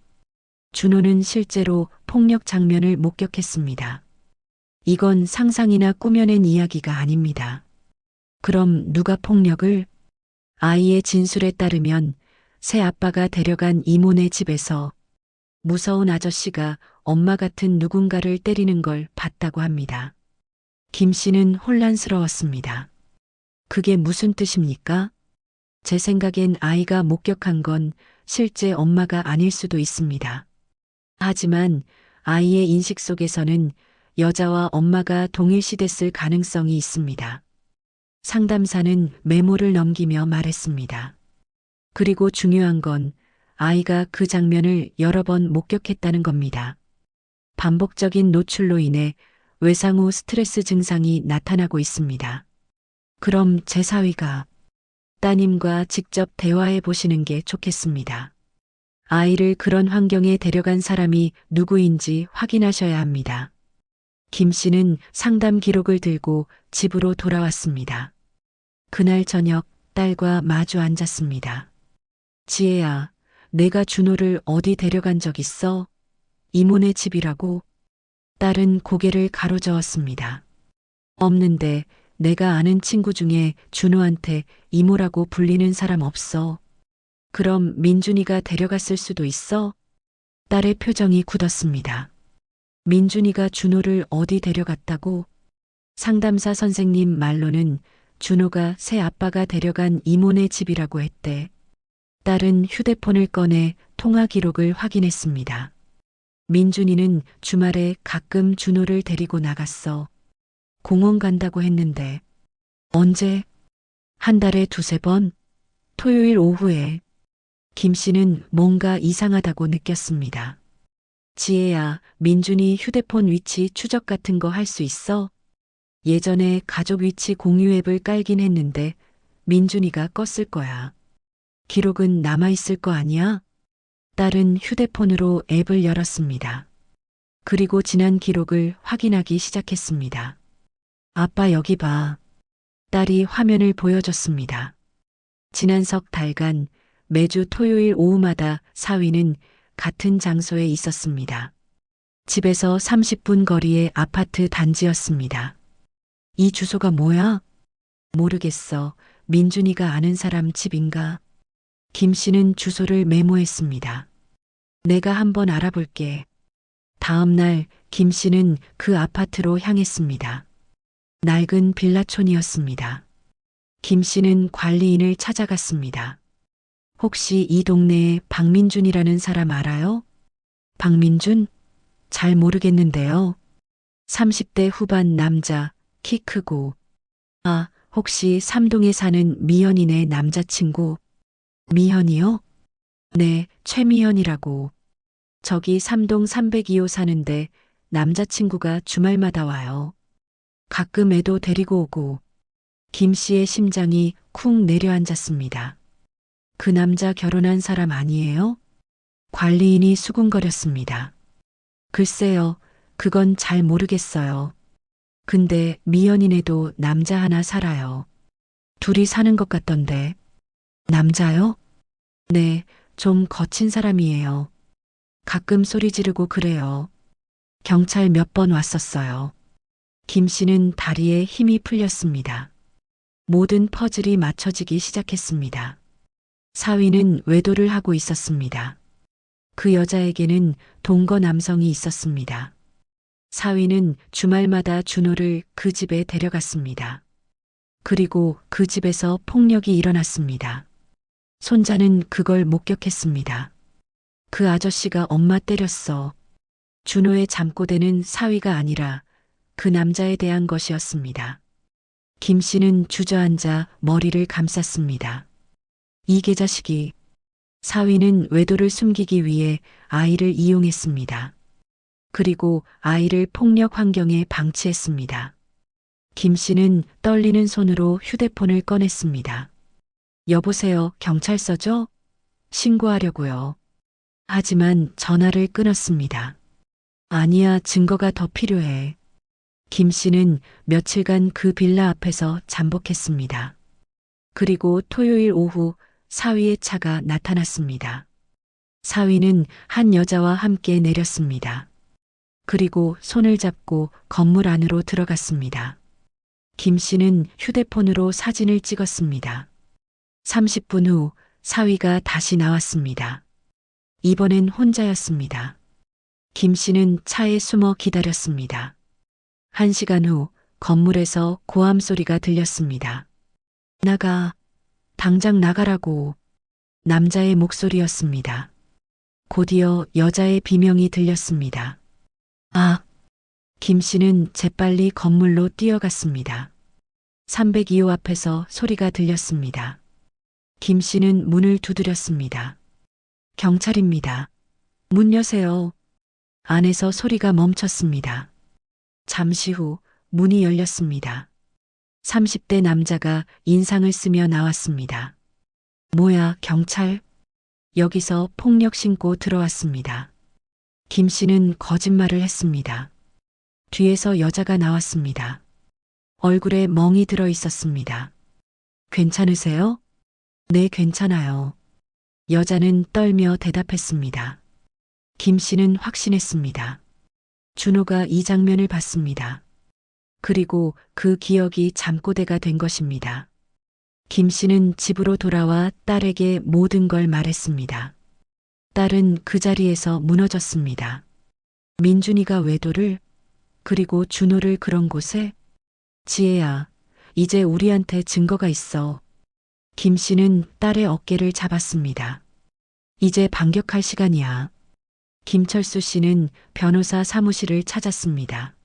준호는 실제로 폭력 장면을 목격했습니다. 이건 상상이나 꾸며낸 이야기가 아닙니다. 그럼 누가 폭력을? 아이의 진술에 따르면 새 아빠가 데려간 이모네 집에서 무서운 아저씨가 엄마 같은 누군가를 때리는 걸 봤다고 합니다. 김 씨는 혼란스러웠습니다. 그게 무슨 뜻입니까? 제 생각엔 아이가 목격한 건 실제 엄마가 아닐 수도 있습니다. 하지만 아이의 인식 속에서는 여자와 엄마가 동일시됐을 가능성이 있습니다. 상담사는 메모를 넘기며 말했습니다. 그리고 중요한 건 아이가 그 장면을 여러 번 목격했다는 겁니다. 반복적인 노출로 인해 외상 후 스트레스 증상이 나타나고 있습니다. 그럼 제 사위가 따님과 직접 대화해 보시는 게 좋겠습니다. 아이를 그런 환경에 데려간 사람이 누구인지 확인하셔야 합니다. 김 씨는 상담 기록을 들고 집으로 돌아왔습니다. 그날 저녁 딸과 마주 앉았습니다. 지혜야, 내가 준호를 어디 데려간 적 있어? 이모네 집이라고? 딸은 고개를 가로저었습니다. 없는데 내가 아는 친구 중에 준호한테 이모라고 불리는 사람 없어. 그럼 민준이가 데려갔을 수도 있어? 딸의 표정이 굳었습니다. 민준이가 준호를 어디 데려갔다고? 상담사 선생님 말로는 준호가 새 아빠가 데려간 이모네 집이라고 했대. 딸은 휴대폰을 꺼내 통화 기록을 확인했습니다. 민준이는 주말에 가끔 준호를 데리고 나갔어. 공원 간다고 했는데. 언제? 한 달에 두세 번? 토요일 오후에. 김 씨는 뭔가 이상하다고 느꼈습니다. 지혜야, 민준이 휴대폰 위치 추적 같은 거 할 수 있어? 예전에 가족 위치 공유 앱을 깔긴 했는데 민준이가 껐을 거야. 기록은 남아있을 거 아니야? 딸은 휴대폰으로 앱을 열었습니다. 그리고 지난 기록을 확인하기 시작했습니다. 아빠 여기 봐. 딸이 화면을 보여줬습니다. 지난 석 달간 매주 토요일 오후마다 사위는 같은 장소에 있었습니다. 집에서 30분 거리의 아파트 단지였습니다. 이 주소가 뭐야? 모르겠어. 민준이가 아는 사람 집인가? 김 씨는 주소를 메모했습니다. 내가 한번 알아볼게. 다음 날 김 씨는 그 아파트로 향했습니다. 낡은 빌라촌이었습니다. 김 씨는 관리인을 찾아갔습니다. 혹시 이 동네에 박민준이라는 사람 알아요? 박민준? 잘 모르겠는데요. 30대 후반 남자, 키 크고. 아, 혹시 삼동에 사는 미현이네 남자친구? 미현이요? 네, 최미현이라고. 저기 삼동 302호 사는데 남자친구가 주말마다 와요. 가끔 애도 데리고 오고. 김 씨의 심장이 쿵 내려앉았습니다. 그 남자 결혼한 사람 아니에요? 관리인이 수군거렸습니다. 글쎄요, 그건 잘 모르겠어요. 근데 미연이네도 남자 하나 살아요. 둘이 사는 것 같던데. 남자요? 네, 좀 거친 사람이에요. 가끔 소리 지르고 그래요. 경찰 몇 번 왔었어요. 김 씨는 다리에 힘이 풀렸습니다. 모든 퍼즐이 맞춰지기 시작했습니다. 사위는 외도를 하고 있었습니다. 그 여자에게는 동거 남성이 있었습니다. 사위는 주말마다 준호를 그 집에 데려갔습니다. 그리고 그 집에서 폭력이 일어났습니다. 손자는 그걸 목격했습니다. 그 아저씨가 엄마 때렸어. 준호의 잠꼬대는 사위가 아니라 그 남자에 대한 것이었습니다. 김 씨는 주저앉아 머리를 감쌌습니다. 이 개자식이. 사위는 외도를 숨기기 위해 아이를 이용했습니다. 그리고 아이를 폭력 환경에 방치했습니다. 김 씨는 떨리는 손으로 휴대폰을 꺼냈습니다. 여보세요, 경찰서죠? 신고하려고요. 하지만 전화를 끊었습니다. 아니야, 증거가 더 필요해. 김 씨는 며칠간 그 빌라 앞에서 잠복했습니다. 그리고 토요일 오후 사위의 차가 나타났습니다. 사위는 한 여자와 함께 내렸습니다. 그리고 손을 잡고 건물 안으로 들어갔습니다. 김 씨는 휴대폰으로 사진을 찍었습니다. 30분 후 사위가 다시 나왔습니다. 이번엔 혼자였습니다. 김 씨는 차에 숨어 기다렸습니다. 1시간 후 건물에서 고함 소리가 들렸습니다. 나가, 당장 나가라고. 남자의 목소리였습니다. 곧이어 여자의 비명이 들렸습니다. 아! 김 씨는 재빨리 건물로 뛰어갔습니다. 302호 앞에서 소리가 들렸습니다. 김 씨는 문을 두드렸습니다. 경찰입니다. 문 여세요. 안에서 소리가 멈췄습니다. 잠시 후 문이 열렸습니다. 30대 남자가 인상을 쓰며 나왔습니다. 뭐야, 경찰? 여기서 폭력 신고 들어왔습니다. 김 씨는 거짓말을 했습니다. 뒤에서 여자가 나왔습니다. 얼굴에 멍이 들어 있었습니다. 괜찮으세요? 네, 괜찮아요. 여자는 떨며 대답했습니다. 김 씨는 확신했습니다. 준호가 이 장면을 봤습니다. 그리고 그 기억이 잠꼬대가 된 것입니다. 김 씨는 집으로 돌아와 딸에게 모든 걸 말했습니다. 딸은 그 자리에서 무너졌습니다. 민준이가 외도를, 그리고 준호를 그런 곳에? 지혜야, 이제 우리한테 증거가 있어. 김 씨는 딸의 어깨를 잡았습니다. 이제 반격할 시간이야. 김철수 씨는 변호사 사무실을 찾았습니다.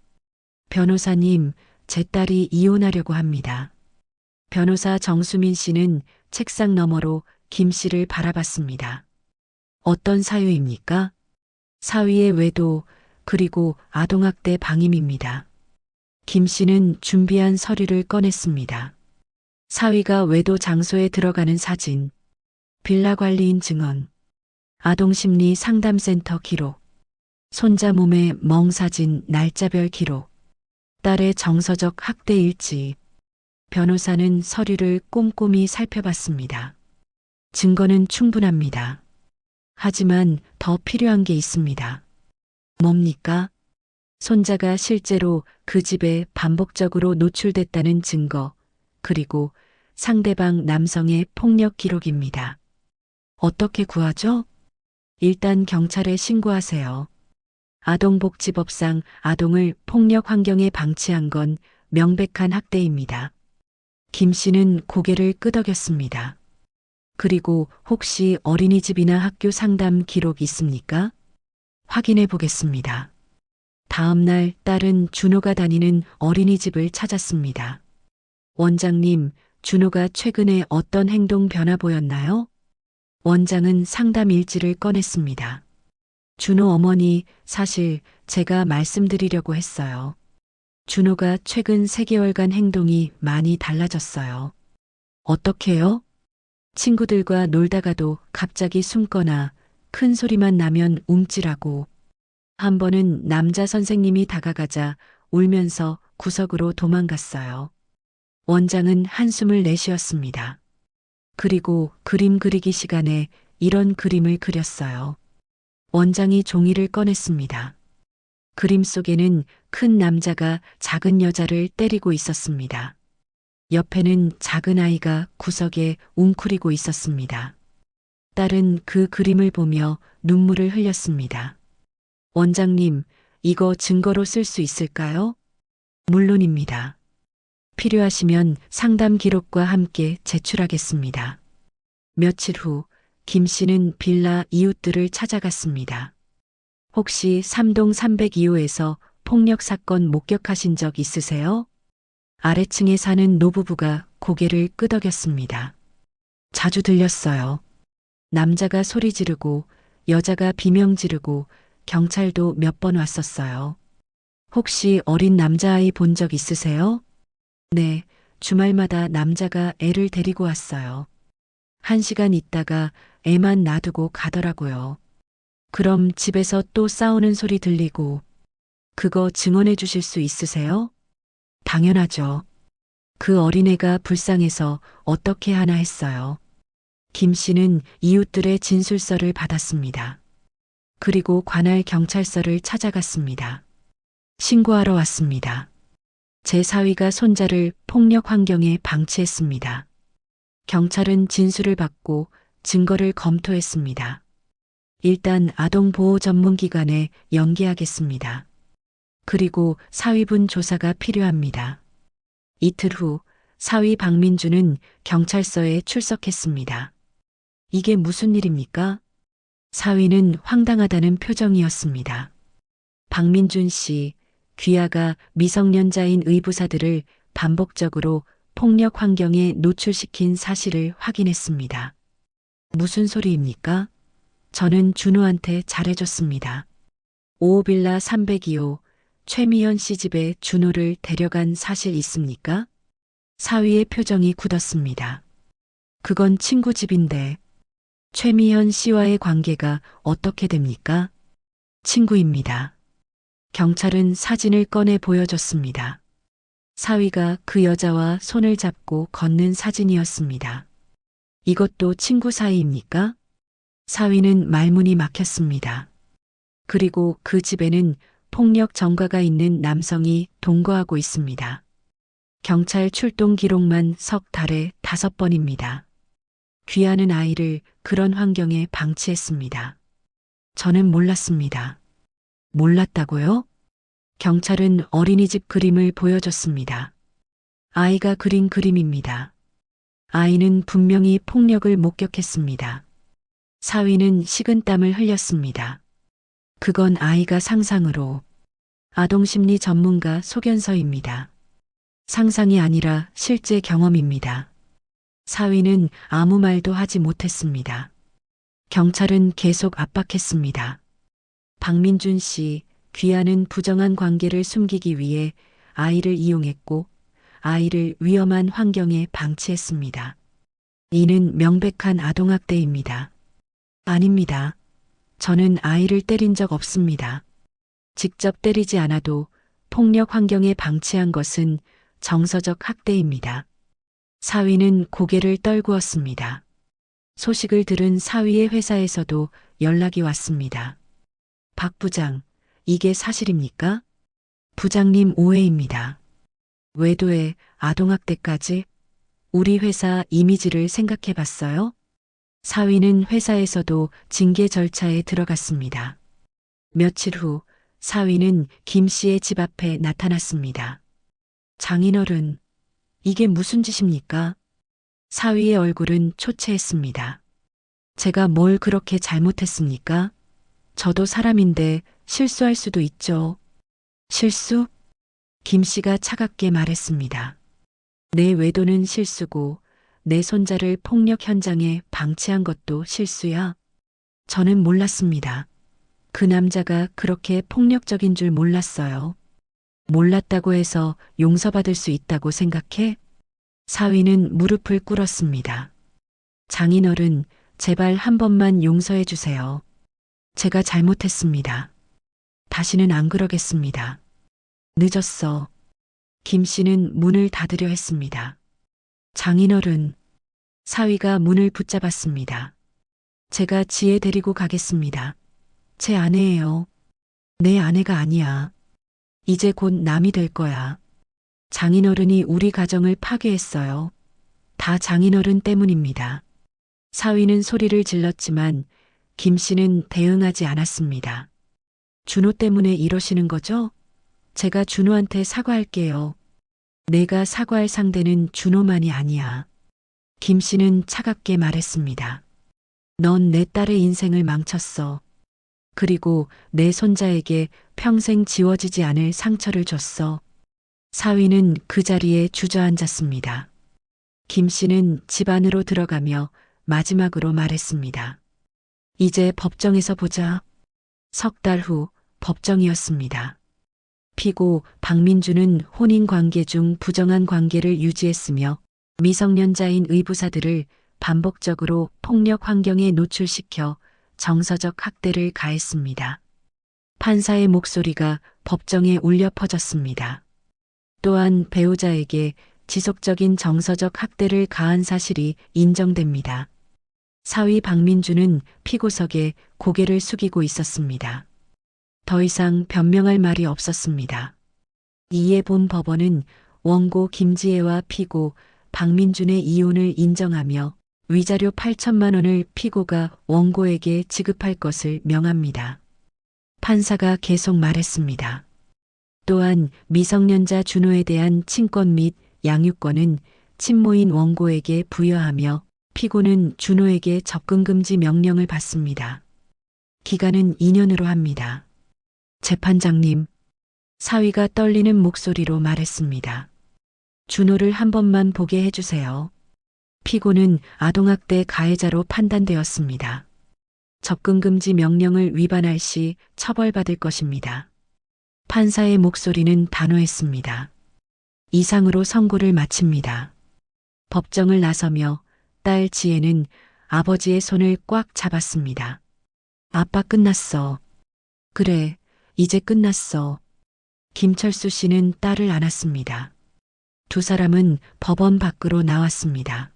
변호사님, 제 딸이 이혼하려고 합니다. 변호사 정수민 씨는 책상 너머로 김 씨를 바라봤습니다. 어떤 사유입니까? 사위의 외도, 그리고 아동학대 방임입니다. 김 씨는 준비한 서류를 꺼냈습니다. 사위가 외도 장소에 들어가는 사진, 빌라 관리인 증언, 아동심리 상담센터 기록, 손자 몸의 멍사진 날짜별 기록, 딸의 정서적 학대 일지. 변호사는 서류를 꼼꼼히 살펴봤습니다. 증거는 충분합니다. 하지만 더 필요한 게 있습니다. 뭡니까? 손자가 실제로 그 집에 반복적으로 노출됐다는 증거, 그리고 상대방 남성의 폭력 기록입니다. 어떻게 구하죠? 일단 경찰에 신고하세요. 아동복지법상 아동을 폭력 환경에 방치한 건 명백한 학대입니다. 김 씨는 고개를 끄덕였습니다. 그리고 혹시 어린이집이나 학교 상담 기록 있습니까? 확인해 보겠습니다. 다음 날 딸은 준호가 다니는 어린이집을 찾았습니다. 원장님, 준호가 최근에 어떤 행동 변화 보였나요? 원장은 상담 일지를 꺼냈습니다. 준호 어머니, 사실 제가 말씀드리려고 했어요. 준호가 최근 3개월간 행동이 많이 달라졌어요. 어떻게요? 친구들과 놀다가도 갑자기 숨거나 큰 소리만 나면 움찔하고, 한 번은 남자 선생님이 다가가자 울면서 구석으로 도망갔어요. 원장은 한숨을 내쉬었습니다. 그리고 그림 그리기 시간에 이런 그림을 그렸어요. 원장이 종이를 꺼냈습니다. 그림 속에는 큰 남자가 작은 여자를 때리고 있었습니다. 옆에는 작은 아이가 구석에 웅크리고 있었습니다. 딸은 그 그림을 보며 눈물을 흘렸습니다. 원장님, 이거 증거로 쓸 수 있을까요? 물론입니다. 필요하시면 상담 기록과 함께 제출하겠습니다. 며칠 후 김 씨는 빌라 이웃들을 찾아갔습니다. 혹시 3동 302호에서 폭력 사건 목격하신 적 있으세요? 아래층에 사는 노부부가 고개를 끄덕였습니다. 자주 들렸어요. 남자가 소리 지르고 여자가 비명 지르고 경찰도 몇 번 왔었어요. 혹시 어린 남자아이 본 적 있으세요? 네, 주말마다 남자가 애를 데리고 왔어요. 1시간 있다가 애만 놔두고 가더라고요. 그럼 집에서 또 싸우는 소리 들리고, 그거 증언해 주실 수 있으세요? 당연하죠. 그 어린애가 불쌍해서 어떻게 하나 했어요. 김 씨는 이웃들의 진술서를 받았습니다. 그리고 관할 경찰서를 찾아갔습니다. 신고하러 왔습니다. 제 사위가 손자를 폭력 환경에 방치했습니다. 경찰은 진술을 받고 증거를 검토했습니다. 일단 아동보호 전문기관에 연계하겠습니다. 그리고 사위분 조사가 필요합니다. 이틀 후 사위 박민주는 경찰서에 출석했습니다. 이게 무슨 일입니까? 사위는 황당하다는 표정이었습니다. 박민준 씨, 귀하가 미성년자인 의부사들을 반복적으로 폭력 환경에 노출시킨 사실을 확인했습니다. 무슨 소리입니까? 저는 준호한테 잘해줬습니다. 5호빌라 302호 최미연 씨 집에 준호를 데려간 사실 있습니까? 사위의 표정이 굳었습니다. 그건 친구 집인데 최미연 씨와의 관계가 어떻게 됩니까? 친구입니다. 경찰은 사진을 꺼내 보여줬습니다. 사위가 그 여자와 손을 잡고 걷는 사진이었습니다. 이것도 친구 사이입니까? 사위는 말문이 막혔습니다. 그리고 그 집에는 폭력 전과가 있는 남성이 동거하고 있습니다. 경찰 출동 기록만 석 달에 5번입니다. 귀하는 아이를 그런 환경에 방치했습니다. 저는 몰랐습니다. 몰랐다고요? 경찰은 어린이집 그림을 보여줬습니다. 아이가 그린 그림입니다. 아이는 분명히 폭력을 목격했습니다. 사위는 식은땀을 흘렸습니다. 그건 아이가 상상으로. 아동심리 전문가 소견서입니다. 상상이 아니라 실제 경험입니다. 사위는 아무 말도 하지 못했습니다. 경찰은 계속 압박했습니다. 박민준 씨, 귀하는 부정한 관계를 숨기기 위해 아이를 이용했고 아이를 위험한 환경에 방치했습니다. 이는 명백한 아동학대입니다. 아닙니다. 저는 아이를 때린 적 없습니다. 직접 때리지 않아도 폭력 환경에 방치한 것은 정서적 학대입니다. 사위는 고개를 떨구었습니다. 소식을 들은 사위의 회사에서도 연락이 왔습니다. 박 부장, 이게 사실입니까? 부장님 오해입니다. 외도에 아동학대까지? 우리 회사 이미지를 생각해 봤어요? 사위는 회사에서도 징계 절차에 들어갔습니다. 며칠 후 사위는 김 씨의 집 앞에 나타났습니다. 장인어른, 이게 무슨 짓입니까? 사위의 얼굴은 초췌했습니다. 제가 뭘 그렇게 잘못했습니까? 저도 사람인데 실수할 수도 있죠. 실수? 김 씨가 차갑게 말했습니다. 내 외도는 실수고 내 손자를 폭력 현장에 방치한 것도 실수야. 저는 몰랐습니다. 그 남자가 그렇게 폭력적인 줄 몰랐어요. 몰랐다고 해서 용서받을 수 있다고 생각해? 사위는 무릎을 꿇었습니다. 장인어른, 제발 한 번만 용서해 주세요. 제가 잘못했습니다. 다시는 안 그러겠습니다. 늦었어. 김 씨는 문을 닫으려 했습니다. 장인어른, 사위가 문을 붙잡았습니다. 제가 지혜 데리고 가겠습니다. 제 아내예요. 내 아내가 아니야. 이제 곧 남이 될 거야. 장인어른이 우리 가정을 파괴했어요. 다 장인어른 때문입니다. 사위는 소리를 질렀지만 김 씨는 대응하지 않았습니다. 준호 때문에 이러시는 거죠? 제가 준호한테 사과할게요. 내가 사과할 상대는 준호만이 아니야. 김 씨는 차갑게 말했습니다. 넌 내 딸의 인생을 망쳤어. 그리고 내 손자에게 평생 지워지지 않을 상처를 줬어. 사위는 그 자리에 주저앉았습니다. 김 씨는 집 안으로 들어가며 마지막으로 말했습니다. 이제 법정에서 보자. 석 달 후 법정이었습니다. 피고 박민주는 혼인 관계 중 부정한 관계를 유지했으며 미성년자인 의부사들을 반복적으로 폭력 환경에 노출시켜 정서적 학대를 가했습니다. 판사의 목소리가 법정에 울려 퍼졌습니다. 또한 배우자에게 지속적인 정서적 학대를 가한 사실이 인정됩니다. 사위 박민주는 피고석에 고개를 숙이고 있었습니다. 더 이상 변명할 말이 없었습니다. 이에 본 법원은 원고 김지혜와 피고 박민준의 이혼을 인정하며 위자료 8천만 원을 피고가 원고에게 지급할 것을 명합니다. 판사가 계속 말했습니다. 또한 미성년자 준호에 대한 친권 및 양육권은 친모인 원고에게 부여하며 피고는 준호에게 접근금지 명령을 받습니다. 기간은 2년으로 합니다. 재판장님, 사위가 떨리는 목소리로 말했습니다. 준호를 한 번만 보게 해주세요. 피고는 아동학대 가해자로 판단되었습니다. 접근금지 명령을 위반할 시 처벌받을 것입니다. 판사의 목소리는 단호했습니다. 이상으로 선고를 마칩니다. 법정을 나서며 딸 지혜는 아버지의 손을 꽉 잡았습니다. 아빠 끝났어. 그래, 이제 끝났어. 김철수 씨는 딸을 안았습니다. 두 사람은 법원 밖으로 나왔습니다.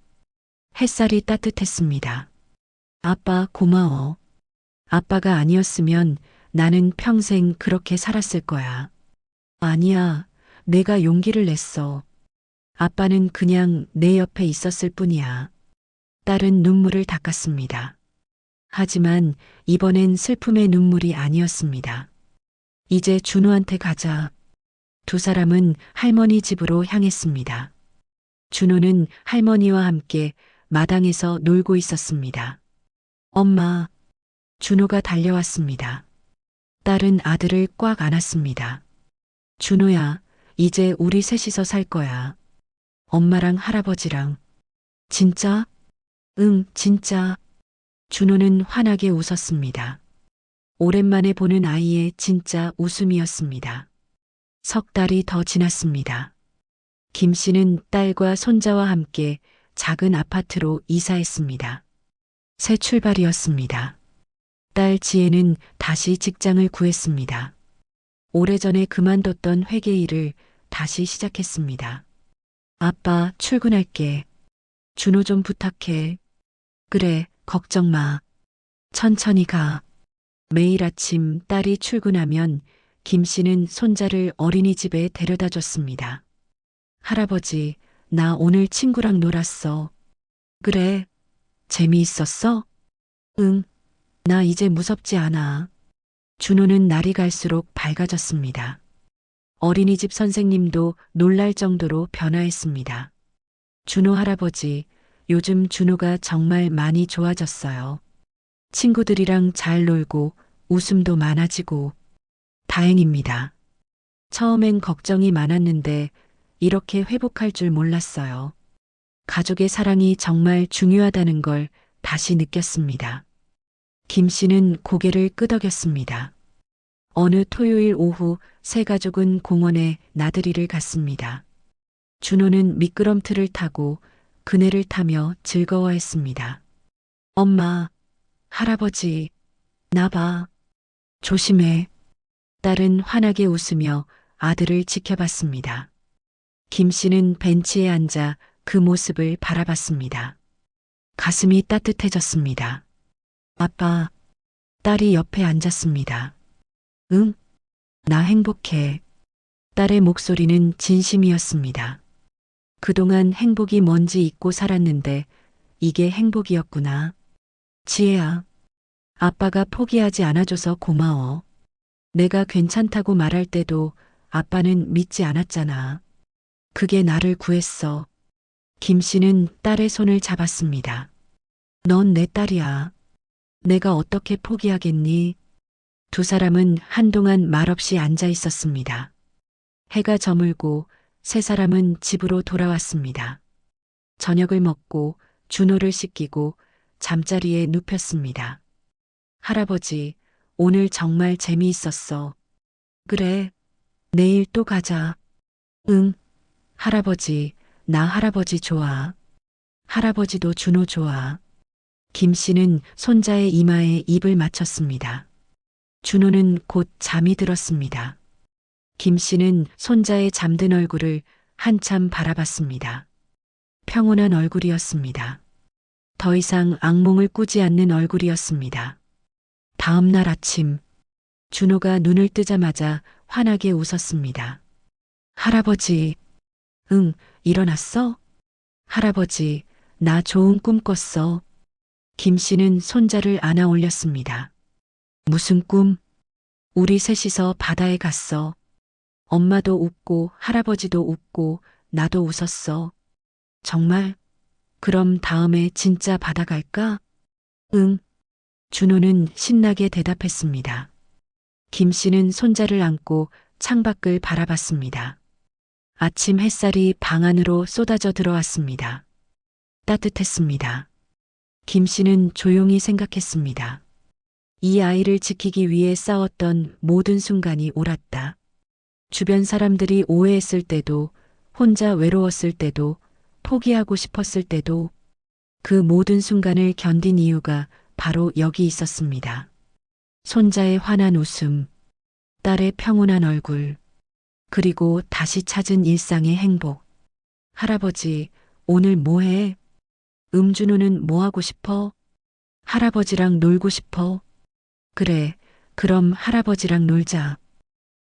햇살이 따뜻했습니다. 아빠 고마워. 아빠가 아니었으면 나는 평생 그렇게 살았을 거야. 아니야, 내가 용기를 냈어. 아빠는 그냥 내 옆에 있었을 뿐이야. 딸은 눈물을 닦았습니다. 하지만 이번엔 슬픔의 눈물이 아니었습니다. 이제 준호한테 가자. 두 사람은 할머니 집으로 향했습니다. 준호는 할머니와 함께 마당에서 놀고 있었습니다. 엄마, 준호가 달려왔습니다. 딸은 아들을 꽉 안았습니다. 준호야, 이제 우리 셋이서 살 거야. 엄마랑 할아버지랑. 진짜? 응, 진짜. 준호는 환하게 웃었습니다. 오랜만에 보는 아이의 진짜 웃음이었습니다. 석 달이 더 지났습니다. 김 씨는 딸과 손자와 함께 작은 아파트로 이사했습니다. 새 출발이었습니다. 딸 지혜는 다시 직장을 구했습니다. 오래전에 그만뒀던 회계 일을 다시 시작했습니다. 아빠, 출근할게. 준호 좀 부탁해. 그래, 걱정 마. 천천히 가. 매일 아침 딸이 출근하면 김 씨는 손자를 어린이집에 데려다 줬습니다. 할아버지, 나 오늘 친구랑 놀았어. 그래, 재미있었어? 응, 나 이제 무섭지 않아. 준호는 날이 갈수록 밝아졌습니다. 어린이집 선생님도 놀랄 정도로 변화했습니다. 준호 할아버지, 요즘 준호가 정말 많이 좋아졌어요. 친구들이랑 잘 놀고 웃음도 많아지고 다행입니다. 처음엔 걱정이 많았는데 이렇게 회복할 줄 몰랐어요. 가족의 사랑이 정말 중요하다는 걸 다시 느꼈습니다. 김 씨는 고개를 끄덕였습니다. 어느 토요일 오후 세 가족은 공원에 나들이를 갔습니다. 준호는 미끄럼틀을 타고 그네를 타며 즐거워했습니다. 엄마, 할아버지, 나 봐. 조심해. 딸은 환하게 웃으며 아들을 지켜봤습니다. 김 씨는 벤치에 앉아 그 모습을 바라봤습니다. 가슴이 따뜻해졌습니다. 아빠, 딸이 옆에 앉았습니다. 응? 나 행복해. 딸의 목소리는 진심이었습니다. 그동안 행복이 뭔지 잊고 살았는데 이게 행복이었구나. 지혜야, 아빠가 포기하지 않아줘서 고마워. 내가 괜찮다고 말할 때도 아빠는 믿지 않았잖아. 그게 나를 구했어. 김 씨는 딸의 손을 잡았습니다. 넌 내 딸이야. 내가 어떻게 포기하겠니? 두 사람은 한동안 말없이 앉아 있었습니다. 해가 저물고 세 사람은 집으로 돌아왔습니다. 저녁을 먹고 준호를 씻기고 잠자리에 눕혔습니다. 할아버지, 오늘 정말 재미있었어. 그래, 내일 또 가자. 응. 할아버지, 나 할아버지 좋아. 할아버지도 준호 좋아. 김 씨는 손자의 이마에 입을 맞췄습니다. 준호는 곧 잠이 들었습니다. 김 씨는 손자의 잠든 얼굴을 한참 바라봤습니다. 평온한 얼굴이었습니다. 더 이상 악몽을 꾸지 않는 얼굴이었습니다. 다음 날 아침, 준호가 눈을 뜨자마자 환하게 웃었습니다. 할아버지, 응, 일어났어? 할아버지, 나 좋은 꿈 꿨어. 김 씨는 손자를 안아 올렸습니다. 무슨 꿈? 우리 셋이서 바다에 갔어. 엄마도 웃고 할아버지도 웃고 나도 웃었어. 정말? 그럼 다음에 진짜 바다 갈까? 응. 준호는 신나게 대답했습니다. 김 씨는 손자를 안고 창밖을 바라봤습니다. 아침 햇살이 방 안으로 쏟아져 들어왔습니다. 따뜻했습니다. 김 씨는 조용히 생각했습니다. 이 아이를 지키기 위해 싸웠던 모든 순간이 옳았다. 주변 사람들이 오해했을 때도, 혼자 외로웠을 때도, 포기하고 싶었을 때도 그 모든 순간을 견딘 이유가 바로 여기 있었습니다. 손자의 환한 웃음, 딸의 평온한 얼굴, 그리고 다시 찾은 일상의 행복. 할아버지, 오늘 뭐 해? 음준호는 뭐 하고 싶어? 할아버지랑 놀고 싶어. 그래, 그럼 할아버지랑 놀자.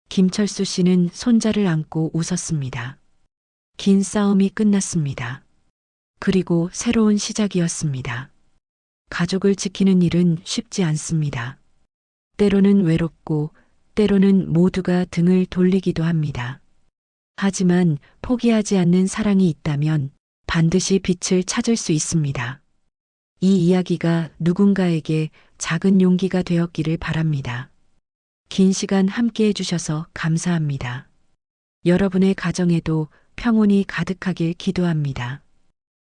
김철수 씨는 손자를 안고 웃었습니다. 긴 싸움이 끝났습니다. 그리고 새로운 시작이었습니다. 가족을 지키는 일은 쉽지 않습니다. 때로는 외롭고, 때로는 모두가 등을 돌리기도 합니다. 하지만 포기하지 않는 사랑이 있다면 반드시 빛을 찾을 수 있습니다. 이 이야기가 누군가에게 작은 용기가 되었기를 바랍니다. 긴 시간 함께 해주셔서 감사합니다. 여러분의 가정에도 평온이 가득하길 기도합니다.